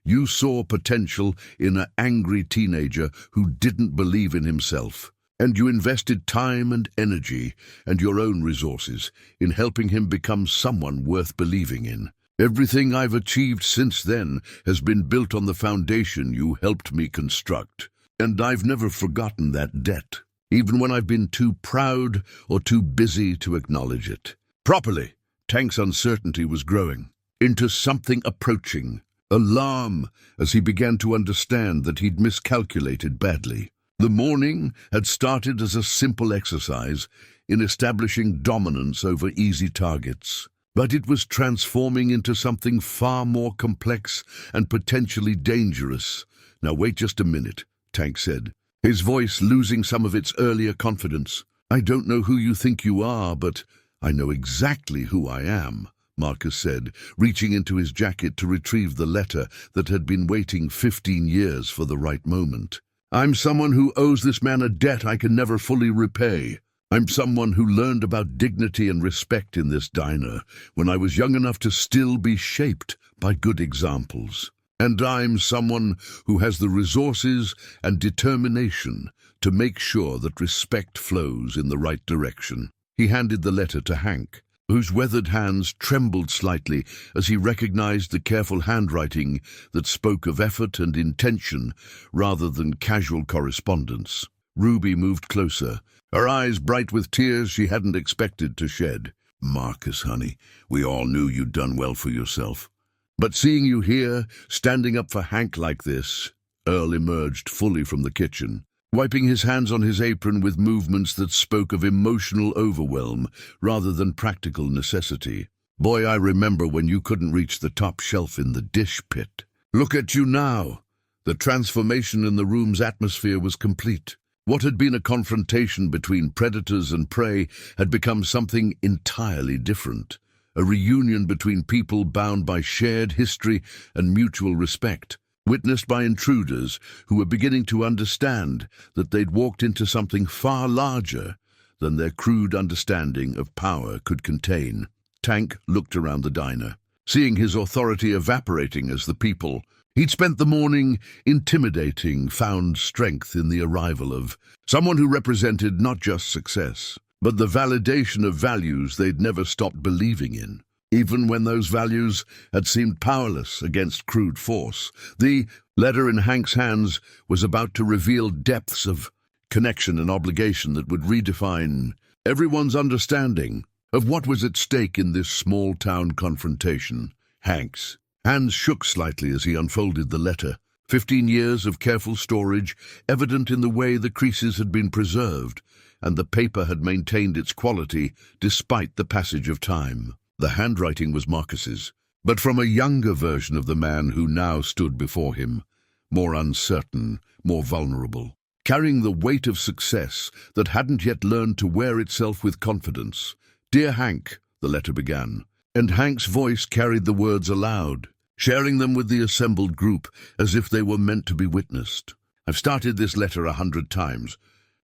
"You saw potential in an angry teenager who didn't believe in himself, and you invested time and energy and your own resources in helping him become someone worth believing in. Everything I've achieved since then has been built on the foundation you helped me construct, and I've never forgotten that debt, even when I've been too proud or too busy to acknowledge it." Properly, Tank's uncertainty was growing into something approaching, alarm, as he began to understand that he'd miscalculated badly. The morning had started as a simple exercise in establishing dominance over easy targets, but it was transforming into something far more complex and potentially dangerous. "Now wait just a minute," Tank said, his voice losing some of its earlier confidence. "I don't know who you think you are, but I know exactly who I am," Marcus said, reaching into his jacket to retrieve the letter that had been waiting 15 years for the right moment. "I'm someone who owes this man a debt I can never fully repay. I'm someone who learned about dignity and respect in this diner when I was young enough to still be shaped by good examples. And I'm someone who has the resources and determination to make sure that respect flows in the right direction." He handed the letter to Hank, whose weathered hands trembled slightly as he recognized the careful handwriting that spoke of effort and intention rather than casual correspondence. Ruby moved closer, her eyes bright with tears she hadn't expected to shed. "Marcus, honey, we all knew you'd done well for yourself. But seeing you here, standing up for Hank like this, Earl emerged fully from the kitchen, wiping his hands on his apron with movements that spoke of emotional overwhelm rather than practical necessity. "Boy, I remember when you couldn't reach the top shelf in the dish pit. Look at you now." The transformation in the room's atmosphere was complete. What had been a confrontation between predators and prey had become something entirely different. A reunion between people bound by shared history and mutual respect, witnessed by intruders who were beginning to understand that they'd walked into something far larger than their crude understanding of power could contain. Tank looked around the diner, seeing his authority evaporating as the people he'd spent the morning intimidating found strength in the arrival of someone who represented not just success, but the validation of values they'd never stopped believing in, even when those values had seemed powerless against crude force. The letter in Hank's hands was about to reveal depths of connection and obligation that would redefine everyone's understanding of what was at stake in this small-town confrontation. Hank's hands shook slightly as he unfolded the letter. 15 years of careful storage, evident in the way the creases had been preserved, and the paper had maintained its quality despite the passage of time. The handwriting was Marcus's, but from a younger version of the man who now stood before him, more uncertain, more vulnerable, carrying the weight of success that hadn't yet learned to wear itself with confidence. "Dear Hank," the letter began, and Hank's voice carried the words aloud, sharing them with the assembled group as if they were meant to be witnessed. "I've started this letter 100 times,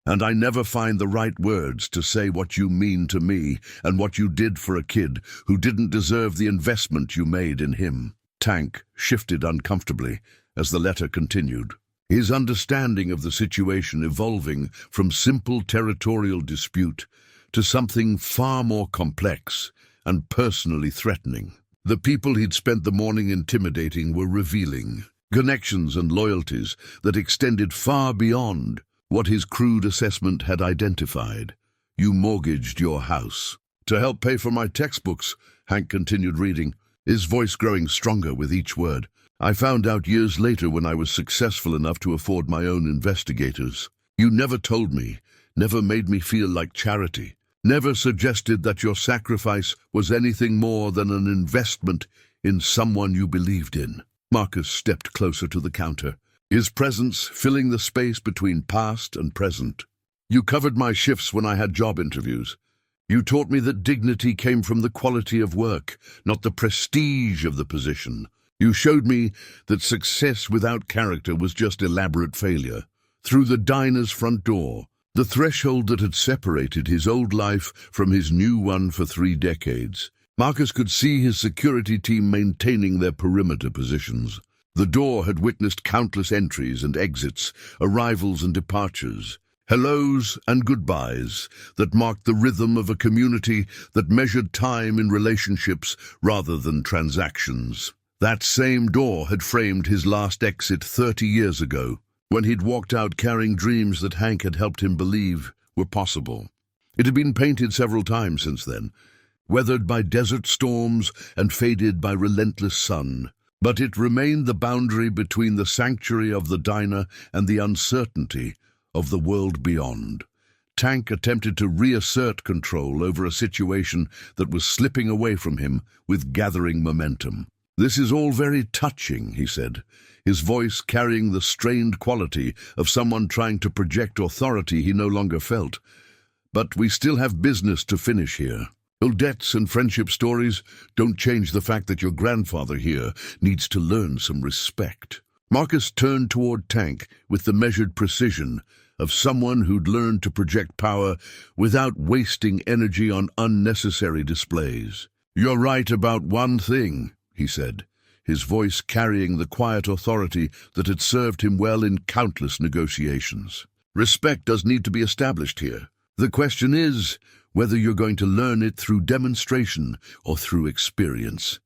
and I never find the right words to say what you mean to me and what you did for a kid who didn't deserve the investment you made in him." Tank shifted uncomfortably as the letter continued, his understanding of the situation evolving from simple territorial dispute to something far more complex and personally threatening. The people he'd spent the morning intimidating were revealing connections and loyalties that extended far beyond what his crude assessment had identified. "You mortgaged your house to help pay for my textbooks," Hank continued reading, his voice growing stronger with each word. "I found out years later when I was successful enough to afford my own investigators. You never told me, never made me feel like charity, never suggested that your sacrifice was anything more than an investment in someone you believed in." Marcus stepped closer to the counter, his presence filling the space between past and present. "You covered my shifts when I had job interviews. You taught me that dignity came from the quality of work, not the prestige of the position. You showed me that success without character was just elaborate failure. Through the diner's front door, the threshold that had separated his old life from his new one for 3 decades, Marcus could see his security team maintaining their perimeter positions. The door had witnessed countless entries and exits, arrivals and departures, hellos and goodbyes that marked the rhythm of a community that measured time in relationships rather than transactions. That same door had framed his last exit 30 years ago, when he'd walked out carrying dreams that Hank had helped him believe were possible. It had been painted several times since then, weathered by desert storms and faded by relentless sun, but it remained the boundary between the sanctuary of the diner and the uncertainty of the world beyond. Tank attempted to reassert control over a situation that was slipping away from him with gathering momentum. "This is all very touching," he said, his voice carrying the strained quality of someone trying to project authority he no longer felt. "But we still have business to finish here. Old debts and friendship stories don't change the fact that your grandfather here needs to learn some respect." Marcus turned toward Tank with the measured precision of someone who'd learned to project power without wasting energy on unnecessary displays. "You're right about one thing," he said, his voice carrying the quiet authority that had served him well in countless negotiations. "Respect does need to be established here. The question is whether you're going to learn it through demonstration or through experience."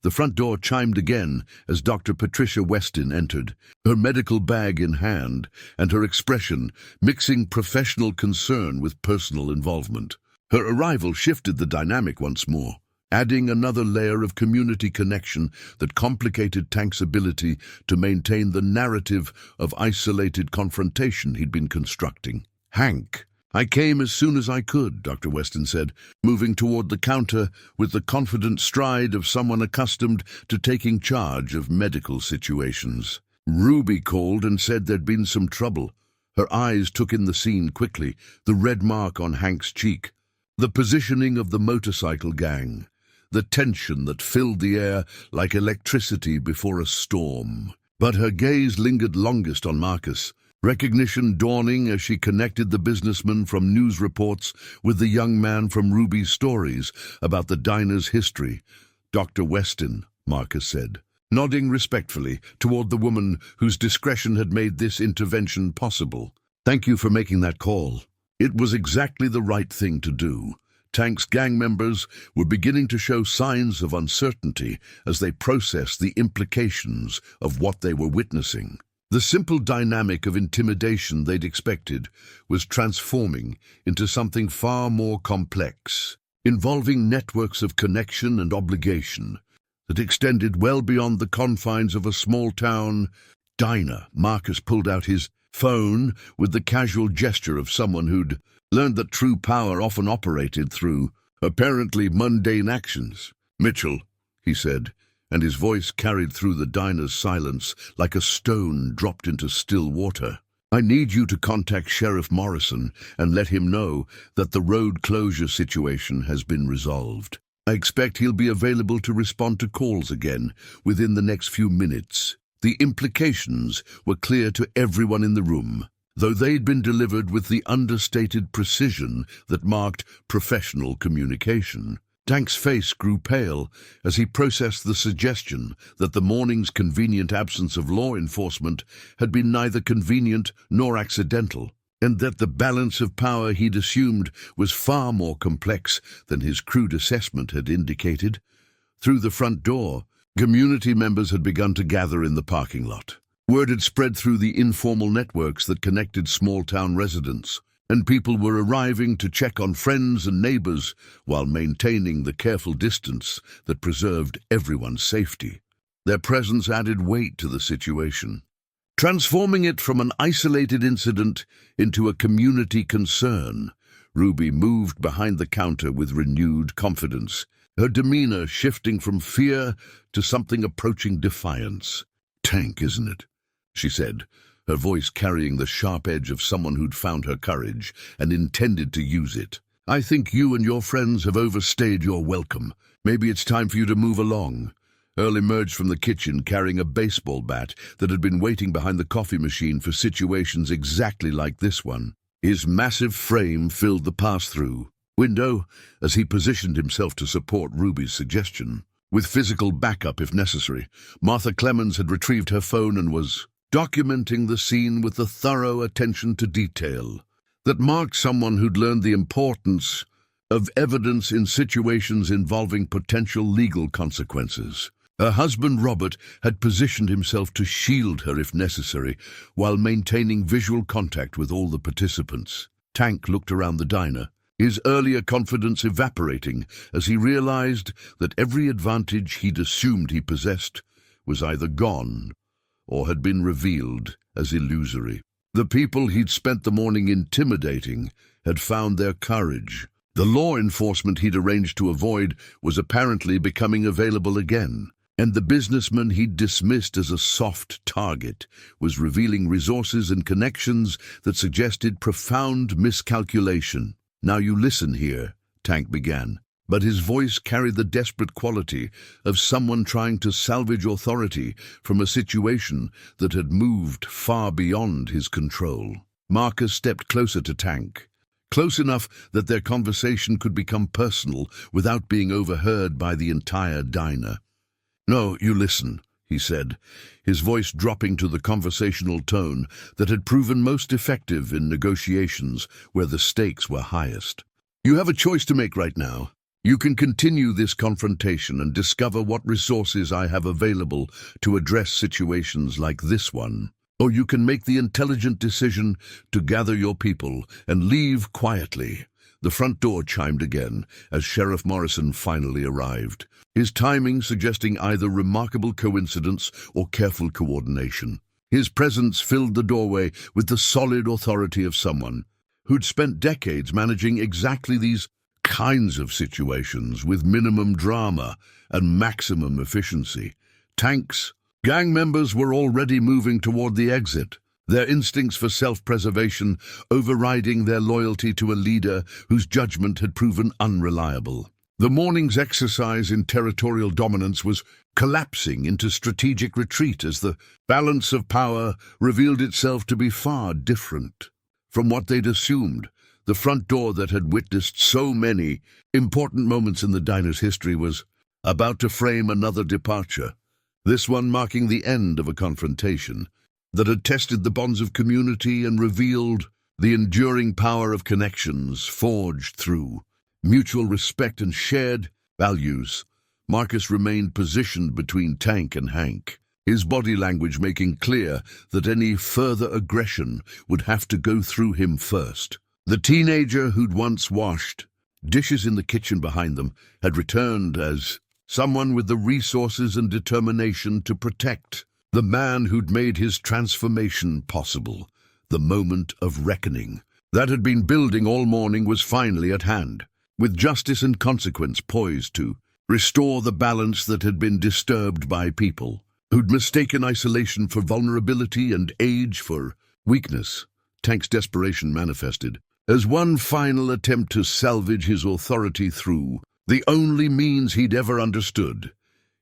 The front door chimed again as Dr. Patricia Weston entered, her medical bag in hand and her expression mixing professional concern with personal involvement. Her arrival shifted the dynamic once more. adding another layer of community connection that complicated Tank's ability to maintain the narrative of isolated confrontation he'd been constructing. "Hank, I came as soon as I could," Dr. Weston said, moving toward the counter with the confident stride of someone accustomed to taking charge of medical situations. Ruby called and said there'd been some trouble. Her eyes took in the scene quickly, the red mark on Hank's cheek, the positioning of the motorcycle gang, the tension that filled the air like electricity before a storm. But her gaze lingered longest on Marcus, recognition dawning as she connected the businessman from news reports with the young man from Ruby's stories about the diner's history. "Dr. Weston," Marcus said, nodding respectfully toward the woman whose discretion had made this intervention possible. "Thank you for making that call." It was exactly the right thing to do. Tank's gang members were beginning to show signs of uncertainty as they processed the implications of what they were witnessing. The simple dynamic of intimidation they'd expected was transforming into something far more complex, involving networks of connection and obligation that extended well beyond the confines of a small-town diner. Marcus pulled out his phone with the casual gesture of someone who'd learned that true power often operated through apparently mundane actions. "Mitchell," he said, and his voice carried through the diner's silence like a stone dropped into still water. "I need you to contact Sheriff Morrison and let him know that the road closure situation has been resolved. I expect he'll be available to respond to calls again within the next few minutes." The implications were clear to everyone in the room, though they'd been delivered with the understated precision that marked professional communication. Tank's face grew pale as he processed the suggestion that the morning's convenient absence of law enforcement had been neither convenient nor accidental, and that the balance of power he'd assumed was far more complex than his crude assessment had indicated. Through the front door, community members had begun to gather in the parking lot. Word had spread through the informal networks that connected small-town residents, and people were arriving to check on friends and neighbors while maintaining the careful distance that preserved everyone's safety. Their presence added weight to the situation, transforming it from an isolated incident into a community concern. Ruby moved behind the counter with renewed confidence, her demeanor shifting from fear to something approaching defiance. "Tank, isn't it?" she said, her voice carrying the sharp edge of someone who'd found her courage and intended to use it. "I think you and your friends have overstayed your welcome. Maybe it's time for you to move along." Earl emerged from the kitchen carrying a baseball bat that had been waiting behind the coffee machine for situations exactly like this one. His massive frame filled the pass-through window as he positioned himself to support Ruby's suggestion. With physical backup if necessary, Martha Clemens had retrieved her phone and was documenting the scene with the thorough attention to detail that marked someone who'd learned the importance of evidence in situations involving potential legal consequences. Her husband, Robert, had positioned himself to shield her if necessary, while maintaining visual contact with all the participants. Tank looked around the diner, his earlier confidence evaporating as he realized that every advantage he'd assumed he possessed was either gone or had been revealed as illusory. The people he'd spent the morning intimidating had found their courage. The law enforcement he'd arranged to avoid was apparently becoming available again, and the businessman he'd dismissed as a soft target was revealing resources and connections that suggested profound miscalculation. "Now you listen here," Tank began, but his voice carried the desperate quality of someone trying to salvage authority from a situation that had moved far beyond his control. Marcus stepped closer to Tank, close enough that their conversation could become personal without being overheard by the entire diner. "No, you listen," he said, his voice dropping to the conversational tone that had proven most effective in negotiations where the stakes were highest. "You have a choice to make right now. You can continue this confrontation and discover what resources I have available to address situations like this one, or you can make the intelligent decision to gather your people and leave quietly. The front door chimed again as Sheriff Morrison finally arrived, his timing suggesting either remarkable coincidence or careful coordination. His presence filled the doorway with the solid authority of someone who'd spent decades managing exactly these kinds of situations with minimum drama and maximum efficiency. Tank's gang members were already moving toward the exit, their instincts for self-preservation overriding their loyalty to a leader whose judgment had proven unreliable. The morning's exercise in territorial dominance was collapsing into strategic retreat as the balance of power revealed itself to be far different from what they'd assumed. The front door that had witnessed so many important moments in the diner's history was about to frame another departure, this one marking the end of a confrontation that had tested the bonds of community and revealed the enduring power of connections forged through mutual respect and shared values. Marcus remained positioned between Tank and Hank, his body language making clear that any further aggression would have to go through him first. The teenager who'd once washed dishes in the kitchen behind them had returned as someone with the resources and determination to protect the man who'd made his transformation possible. The moment of reckoning that had been building all morning was finally at hand, with justice and consequence poised to restore the balance that had been disturbed by people who'd mistaken isolation for vulnerability and age for weakness. Tank's desperation manifested as one final attempt to salvage his authority through the only means he'd ever understood: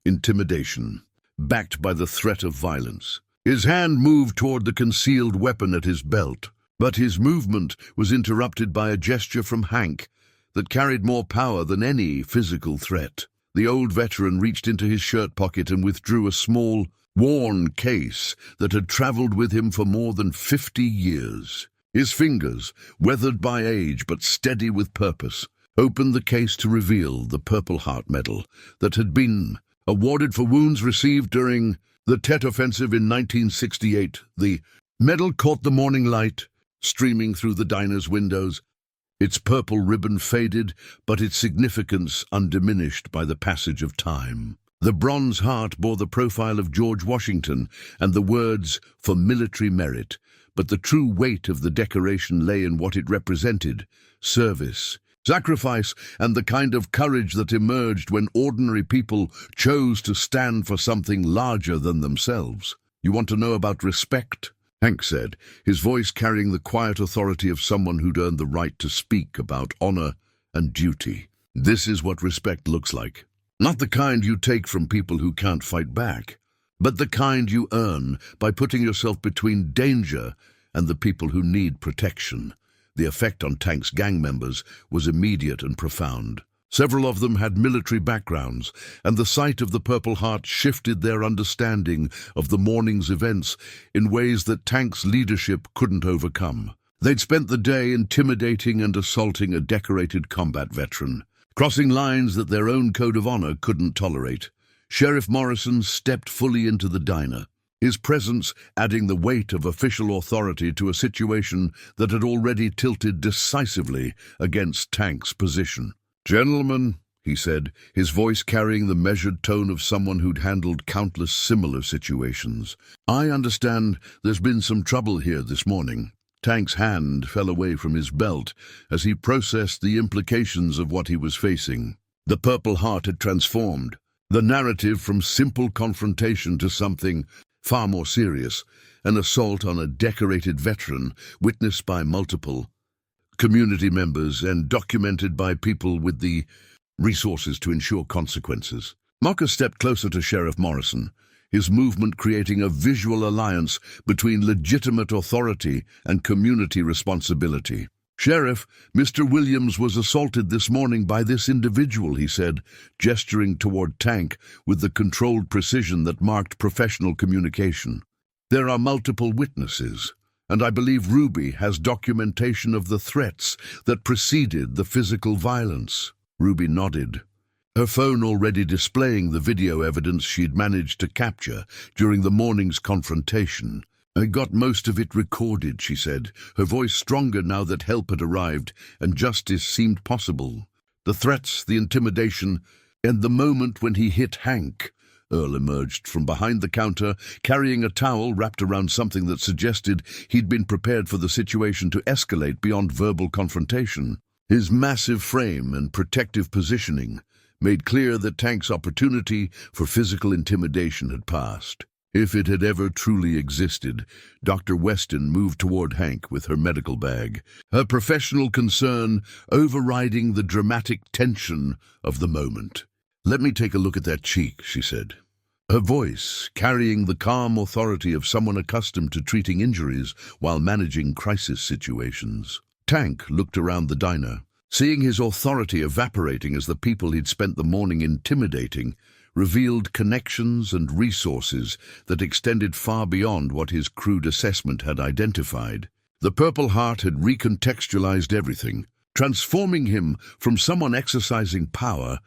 intimidation, backed by the threat of violence. His hand moved toward the concealed weapon at his belt, but his movement was interrupted by a gesture from Hank that carried more power than any physical threat. The old veteran reached into his shirt pocket and withdrew a small, worn case that had traveled with him for more than 50 years. His fingers, weathered by age but steady with purpose, opened the case to reveal the Purple Heart Medal that had been awarded for wounds received during the Tet Offensive in 1968. The medal caught the morning light, streaming through the diner's windows. Its purple ribbon faded, but its significance undiminished by the passage of time. The bronze heart bore the profile of George Washington and the words, "For military merit," but the true weight of the decoration lay in what it represented: service, sacrifice, and the kind of courage that emerged when ordinary people chose to stand for something larger than themselves. "You want to know about respect?" Hank said, his voice carrying the quiet authority of someone who'd earned the right to speak about honor and duty. "This is what respect looks like. Not the kind you take from people who can't fight back, but the kind you earn by putting yourself between danger and the people who need protection." The effect on Tank's gang members was immediate and profound. Several of them had military backgrounds, and the sight of the Purple Heart shifted their understanding of the morning's events in ways that Tank's leadership couldn't overcome. They'd spent the day intimidating and assaulting a decorated combat veteran, crossing lines that their own code of honor couldn't tolerate. Sheriff Morrison stepped fully into the diner, his presence adding the weight of official authority to a situation that had already tilted decisively against Tank's position. "Gentlemen," he said, his voice carrying the measured tone of someone who'd handled countless similar situations, "I understand there's been some trouble here this morning." Tank's hand fell away from his belt as he processed the implications of what he was facing. The Purple Heart had transformed the narrative from simple confrontation to something far more serious: an assault on a decorated veteran witnessed by multiple community members and documented by people with the resources to ensure consequences. Marcus stepped closer to Sheriff Morrison, his movement creating a visual alliance between legitimate authority and community responsibility. "Sheriff, Mr. Williams was assaulted this morning by this individual," he said, gesturing toward Tank with the controlled precision that marked professional communication. "There are multiple witnesses, and I believe Ruby has documentation of the threats that preceded the physical violence." Ruby nodded, her phone already displaying the video evidence she'd managed to capture during the morning's confrontation. "I got most of it recorded," she said, her voice stronger now that help had arrived and justice seemed possible. The threats, the intimidation, and the moment when he hit Hank. Earl emerged from behind the counter, carrying a towel wrapped around something that suggested he'd been prepared for the situation to escalate beyond verbal confrontation. His massive frame and protective positioning made clear that Hank's opportunity for physical intimidation had passed. If it had ever truly existed, Dr. Weston moved toward Hank with her medical bag, her professional concern overriding the dramatic tension of the moment. "Let me take a look at that cheek," she said, her voice carrying the calm authority of someone accustomed to treating injuries while managing crisis situations. Tank looked around the diner, seeing his authority evaporating as the people he'd spent the morning intimidating revealed connections and resources that extended far beyond what his crude assessment had identified. The Purple Heart had recontextualized everything, transforming him from someone exercising power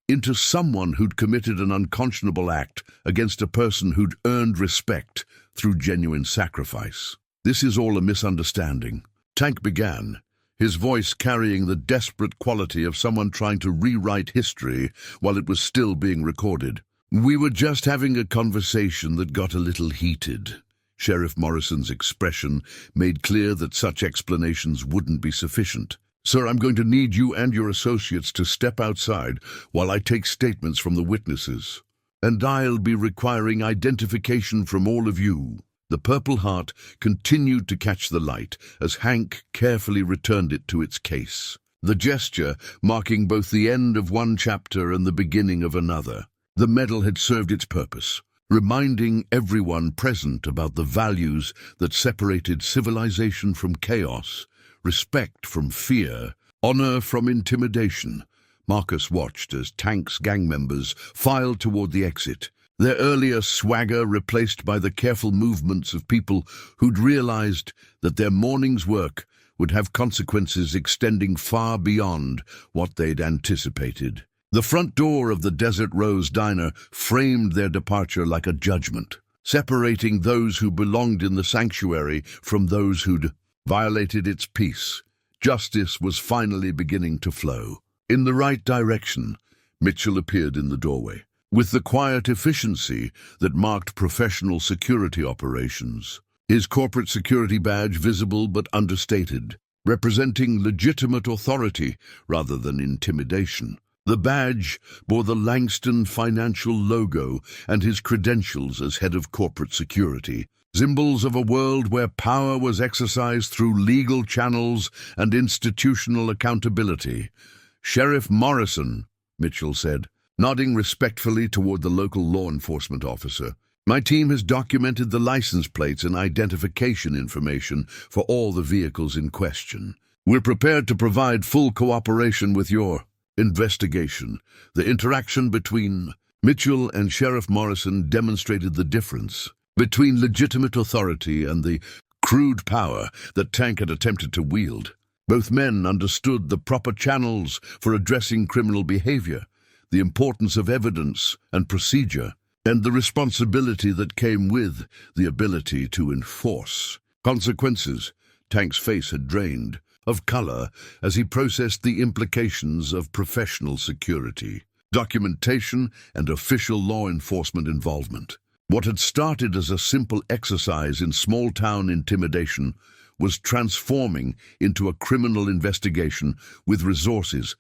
into someone who'd committed an unconscionable act against a person who'd earned respect through genuine sacrifice. "This is all a misunderstanding," Tank began, his voice carrying the desperate quality of someone trying to rewrite history while it was still being recorded. "We were just having a conversation that got a little heated." Sheriff Morrison's expression made clear that such explanations wouldn't be sufficient. "Sir, I'm going to need you and your associates to step outside while I take statements from the witnesses. And I'll be requiring identification from all of you." The Purple Heart continued to catch the light as Hank carefully returned it to its case, the gesture marking both the end of one chapter and the beginning of another. The medal had served its purpose, reminding everyone present about the values that separated civilization from chaos, respect from fear, honor from intimidation. Marcus watched as Tank's gang members filed toward the exit, their earlier swagger replaced by the careful movements of people who'd realized that their morning's work would have consequences extending far beyond what they'd anticipated. The front door of the Desert Rose Diner framed their departure like a judgment, separating those who belonged in the sanctuary from those who'd violated its peace. Justice was finally beginning to flow. In the right direction, Mitchell appeared in the doorway, with the quiet efficiency that marked professional security operations. His corporate security badge visible but understated, representing legitimate authority rather than intimidation. The badge bore the Langston financial logo and his credentials as head of corporate security, symbols of a world where power was exercised through legal channels and institutional accountability. "Sheriff Morrison," Mitchell said, nodding respectfully toward the local law enforcement officer. "My team has documented the license plates and identification information for all the vehicles in question. We're prepared to provide full cooperation with your investigation." The interaction between Mitchell and Sheriff Morrison demonstrated the difference between legitimate authority and the crude power that Tank had attempted to wield. Both men understood the proper channels for addressing criminal behavior, the importance of evidence and procedure, and the responsibility that came with the ability to enforce consequences. Tank's face had drained of color as he processed the implications of professional security, documentation, and official law enforcement involvement. What had started as a simple exercise in small-town intimidation was transforming into a criminal investigation with resources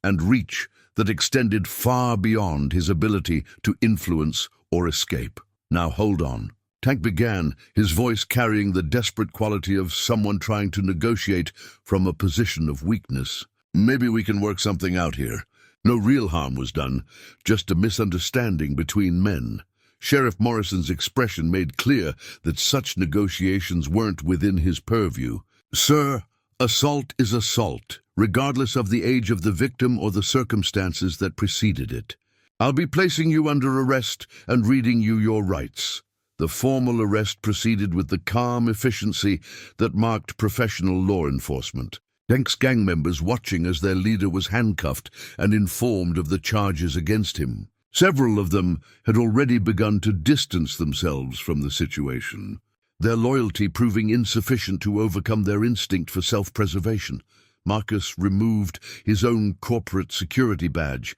and reach that extended far beyond his ability to influence or escape. "Now hold on," Tank began, his voice carrying the desperate quality of someone trying to negotiate from a position of weakness. "Maybe we can work something out here. No real harm was done, just a misunderstanding between men." Sheriff Morrison's expression made clear that such negotiations weren't within his purview. "Sir, assault is assault, regardless of the age of the victim or the circumstances that preceded it. I'll be placing you under arrest and reading you your rights." The formal arrest proceeded with the calm efficiency that marked professional law enforcement. Tank's gang members watching as their leader was handcuffed and informed of the charges against him. Several of them had already begun to distance themselves from the situation. their loyalty proving insufficient to overcome their instinct for self-preservation. Marcus removed his own corporate security badge,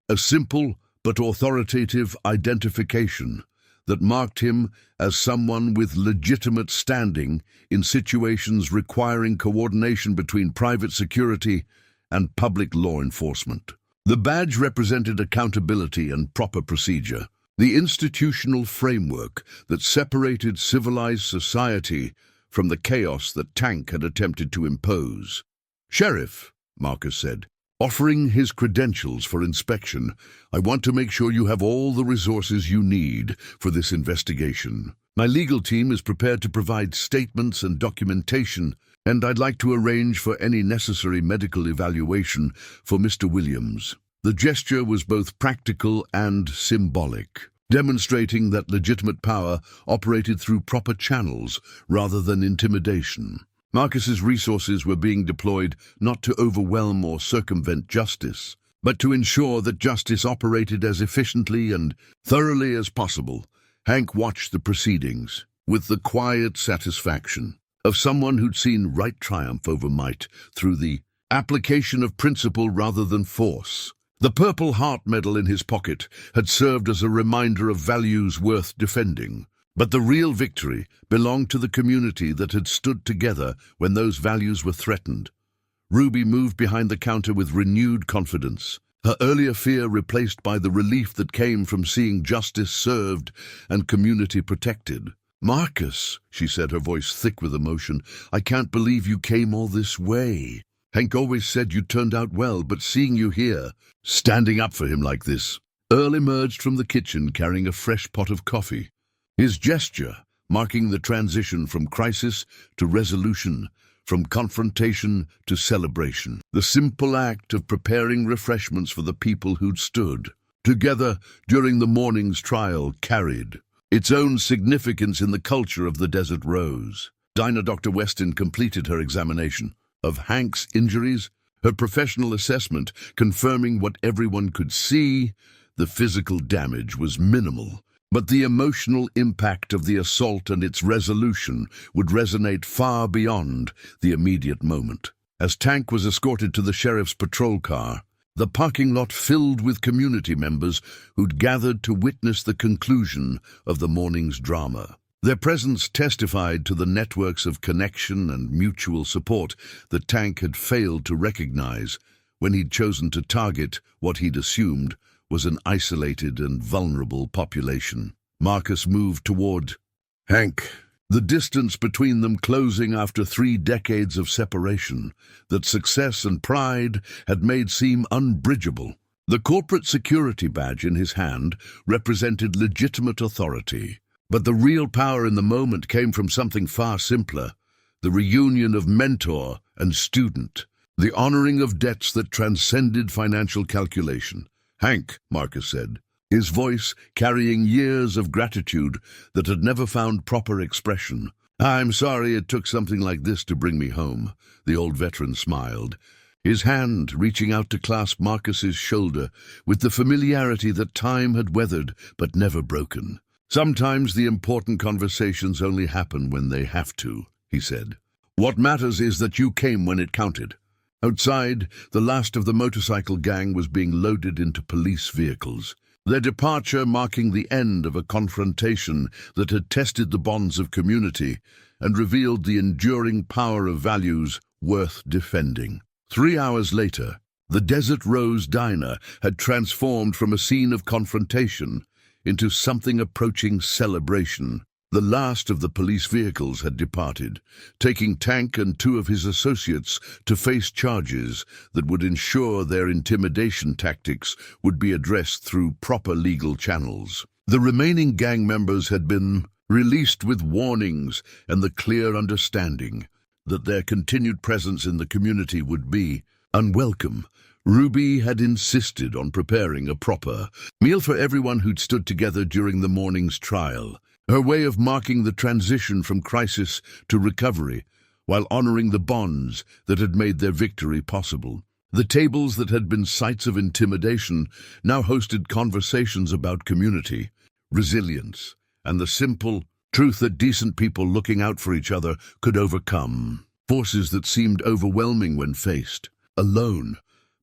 a simple but authoritative identification that marked him as someone with legitimate standing in situations requiring coordination between private security and public law enforcement. The badge represented accountability and proper procedure, the institutional framework that separated civilized society from the chaos that Tank had attempted to impose. "Sheriff," Marcus said, offering his credentials for inspection, "I want to make sure you have all the resources you need for this investigation. My legal team is prepared to provide statements and documentation, and I'd like to arrange for any necessary medical evaluation for Mr. Williams." The gesture was both practical and symbolic, demonstrating that legitimate power operated through proper channels rather than intimidation. Marcus's resources were being deployed not to overwhelm or circumvent justice, but to ensure that justice operated as efficiently and thoroughly as possible. Hank watched the proceedings with the quiet satisfaction of someone who'd seen right triumph over might through the application of principle rather than force. The Purple Heart Medal in his pocket had served as a reminder of values worth defending. But the real victory belonged to the community that had stood together when those values were threatened. Ruby moved behind the counter with renewed confidence, her earlier fear replaced by the relief that came from seeing justice served and community protected. "Marcus," she said, her voice thick with emotion, "I can't believe you came all this way. Hank always said you turned out well, but seeing you here, standing up for him like this." Earl emerged from the kitchen carrying a fresh pot of coffee, his gesture marking the transition from crisis to resolution, from confrontation to celebration. The simple act of preparing refreshments for the people who'd stood together during the morning's trial carried its own significance in the culture of the Desert Rose. Dr. Weston completed her examination of Hank's injuries, her professional assessment confirming what everyone could see. The physical damage was minimal, but the emotional impact of the assault and its resolution would resonate far beyond the immediate moment. As Tank was escorted to the sheriff's patrol car, the parking lot filled with community members who'd gathered to witness the conclusion of the morning's drama. Their presence testified to the networks of connection and mutual support that Tank had failed to recognize when he'd chosen to target what he'd assumed was an isolated and vulnerable population. Marcus moved toward Hank, the distance between them closing after 3 decades of separation that success and pride had made seem unbridgeable. The corporate security badge in his hand represented legitimate authority, but the real power in the moment came from something far simpler: the reunion of mentor and student, the honoring of debts that transcended financial calculation. "Hank," Marcus said, his voice carrying years of gratitude that had never found proper expression. "I'm sorry it took something like this to bring me home." The old veteran smiled, his hand reaching out to clasp Marcus's shoulder with the familiarity that time had weathered but never broken. "Sometimes the important conversations only happen when they have to," he said. "What matters is that you came when it counted." Outside, the last of the motorcycle gang was being loaded into police vehicles, their departure marking the end of a confrontation that had tested the bonds of community and revealed the enduring power of values worth defending. 3 hours later, the Desert Rose Diner had transformed from a scene of confrontation into something approaching celebration. The last of the police vehicles had departed, taking Tank and 2 of his associates to face charges that would ensure their intimidation tactics would be addressed through proper legal channels. The remaining gang members had been released with warnings and the clear understanding that their continued presence in the community would be unwelcome. Ruby had insisted on preparing a proper meal for everyone who'd stood together during the morning's trial, her way of marking the transition from crisis to recovery, while honoring the bonds that had made their victory possible. The tables that had been sites of intimidation now hosted conversations about community, resilience, and the simple truth that decent people looking out for each other could overcome, forces that seemed overwhelming when faced. Alone,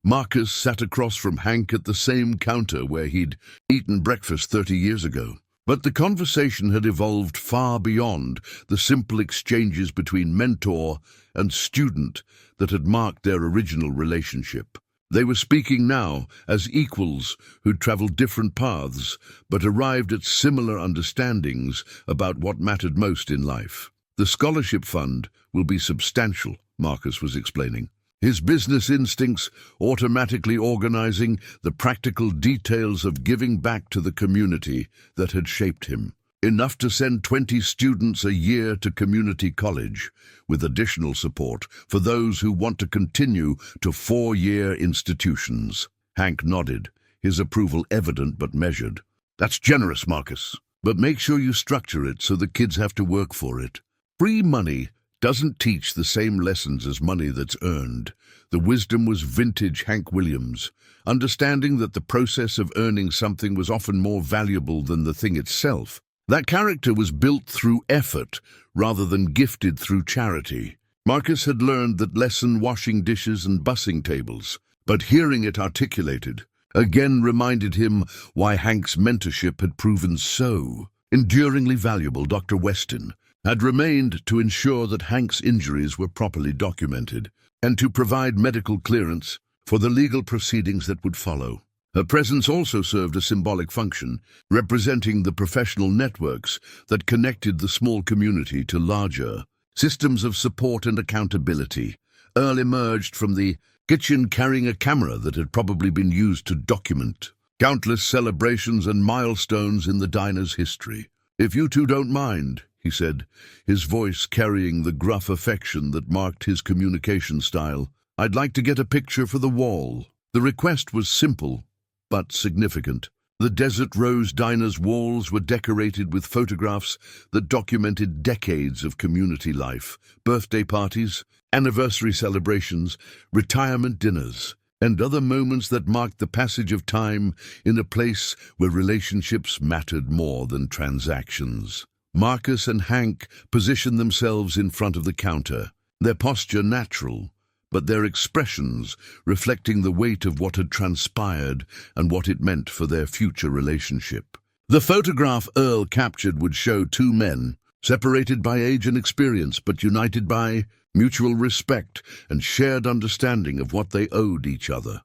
Marcus sat across from Hank at the same counter where he'd eaten breakfast 30 years ago. But the conversation had evolved far beyond the simple exchanges between mentor and student that had marked their original relationship. They were speaking now as equals who'd traveled different paths, but arrived at similar understandings about what mattered most in life. The scholarship fund will be substantial, Marcus was explaining, his business instincts automatically organizing the practical details of giving back to the community that had shaped him. Enough to send 20 students a year to community college, with additional support for those who want to continue to 4-year institutions. Hank nodded, his approval evident but measured. That's generous, Marcus, but make sure you structure it so the kids have to work for it. Free money doesn't teach the same lessons as money that's earned. The wisdom was vintage Hank Williams, understanding that the process of earning something was often more valuable than the thing itself. That character was built through effort rather than gifted through charity. Marcus had learned that lesson washing dishes and bussing tables, but hearing it articulated again reminded him why Hank's mentorship had proven so enduringly valuable. Dr. Weston had remained to ensure that Hank's injuries were properly documented and to provide medical clearance for the legal proceedings that would follow. Her presence also served a symbolic function, representing the professional networks that connected the small community to larger systems of support and accountability. Earl emerged from the kitchen carrying a camera that had probably been used to document countless celebrations and milestones in the diner's history. "If you two don't mind," he said, his voice carrying the gruff affection that marked his communication style, "I'd like to get a picture for the wall." The request was simple, but significant. The Desert Rose Diner's walls were decorated with photographs that documented decades of community life, birthday parties, anniversary celebrations, retirement dinners, and other moments that marked the passage of time in a place where relationships mattered more than transactions. Marcus and Hank positioned themselves in front of the counter, their posture natural, but their expressions reflecting the weight of what had transpired and what it meant for their future relationship. The photograph Earl captured would show two men, separated by age and experience, but united by mutual respect and shared understanding of what they owed each other.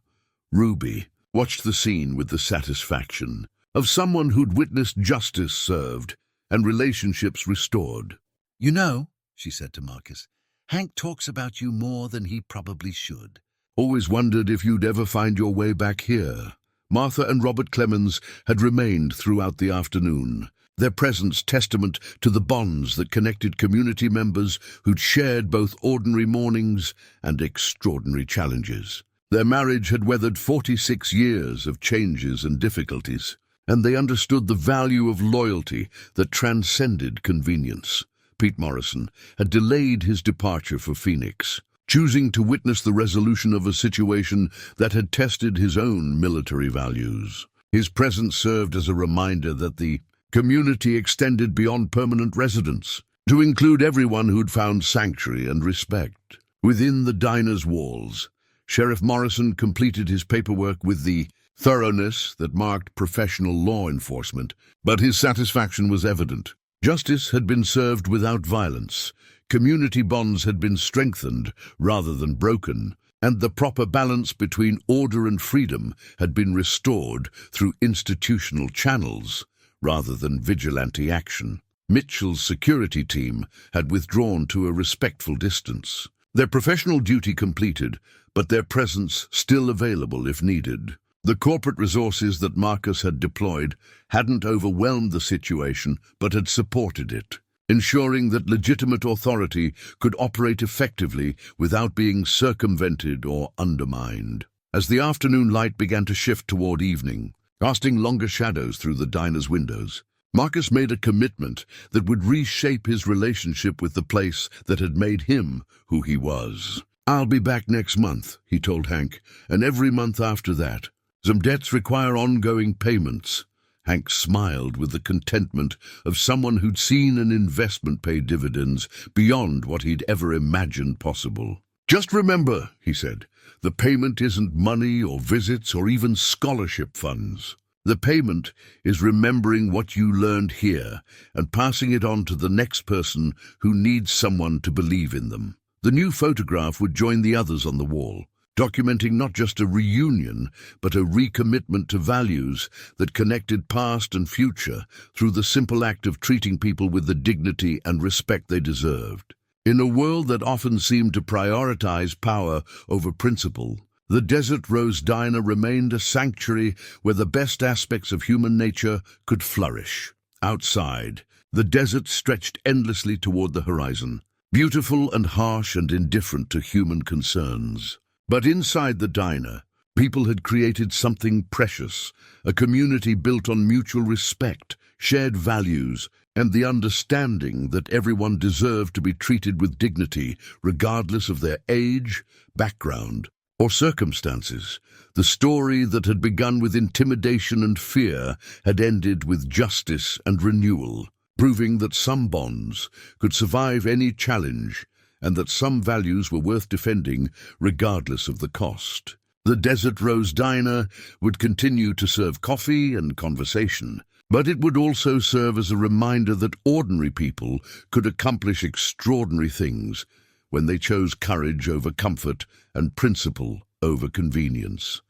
Ruby watched the scene with the satisfaction of someone who'd witnessed justice served and relationships restored. "You know," she said to Marcus, "Hank talks about you more than he probably should." "Always wondered if you'd ever find your way back here." Martha and Robert Clemens had remained throughout the afternoon, their presence testament to the bonds that connected community members who'd shared both ordinary mornings and extraordinary challenges. Their marriage had weathered 46 years of changes and difficulties, and they understood the value of loyalty that transcended convenience. Pete Morrison had delayed his departure for Phoenix, choosing to witness the resolution of a situation that had tested his own military values. His presence served as a reminder that the community extended beyond permanent residence, to include everyone who'd found sanctuary and respect. Within the diner's walls, Sheriff Morrison completed his paperwork with the thoroughness that marked professional law enforcement, but his satisfaction was evident. Justice had been served without violence, community bonds had been strengthened rather than broken, and the proper balance between order and freedom had been restored through institutional channels rather than vigilante action. Mitchell's security team had withdrawn to a respectful distance, their professional duty completed, but their presence still available if needed. The corporate resources that Marcus had deployed hadn't overwhelmed the situation, but had supported it, ensuring that legitimate authority could operate effectively without being circumvented or undermined. As the afternoon light began to shift toward evening, casting longer shadows through the diner's windows, Marcus made a commitment that would reshape his relationship with the place that had made him who he was. "I'll be back next month," he told Hank, "and every month after that. Some debts require ongoing payments, Hank smiled with the contentment of someone who'd seen an investment pay dividends beyond what he'd ever imagined possible. "Just remember," he said, "the payment isn't money or visits or even scholarship funds. The payment is remembering what you learned here and passing it on to the next person who needs someone to believe in them." The new photograph would join the others on the wall, documenting not just a reunion, but a recommitment to values that connected past and future through the simple act of treating people with the dignity and respect they deserved. In a world that often seemed to prioritize power over principle, the Desert Rose Diner remained a sanctuary where the best aspects of human nature could flourish. Outside, the desert stretched endlessly toward the horizon, beautiful and harsh and indifferent to human concerns. But inside the diner, people had created something precious, a community built on mutual respect, shared values, and the understanding that everyone deserved to be treated with dignity, regardless of their age, background, or circumstances. The story that had begun with intimidation and fear had ended with justice and renewal, proving that some bonds could survive any challenge and that some values were worth defending regardless of the cost. The Desert Rose Diner would continue to serve coffee and conversation, but it would also serve as a reminder that ordinary people could accomplish extraordinary things when they chose courage over comfort and principle over convenience.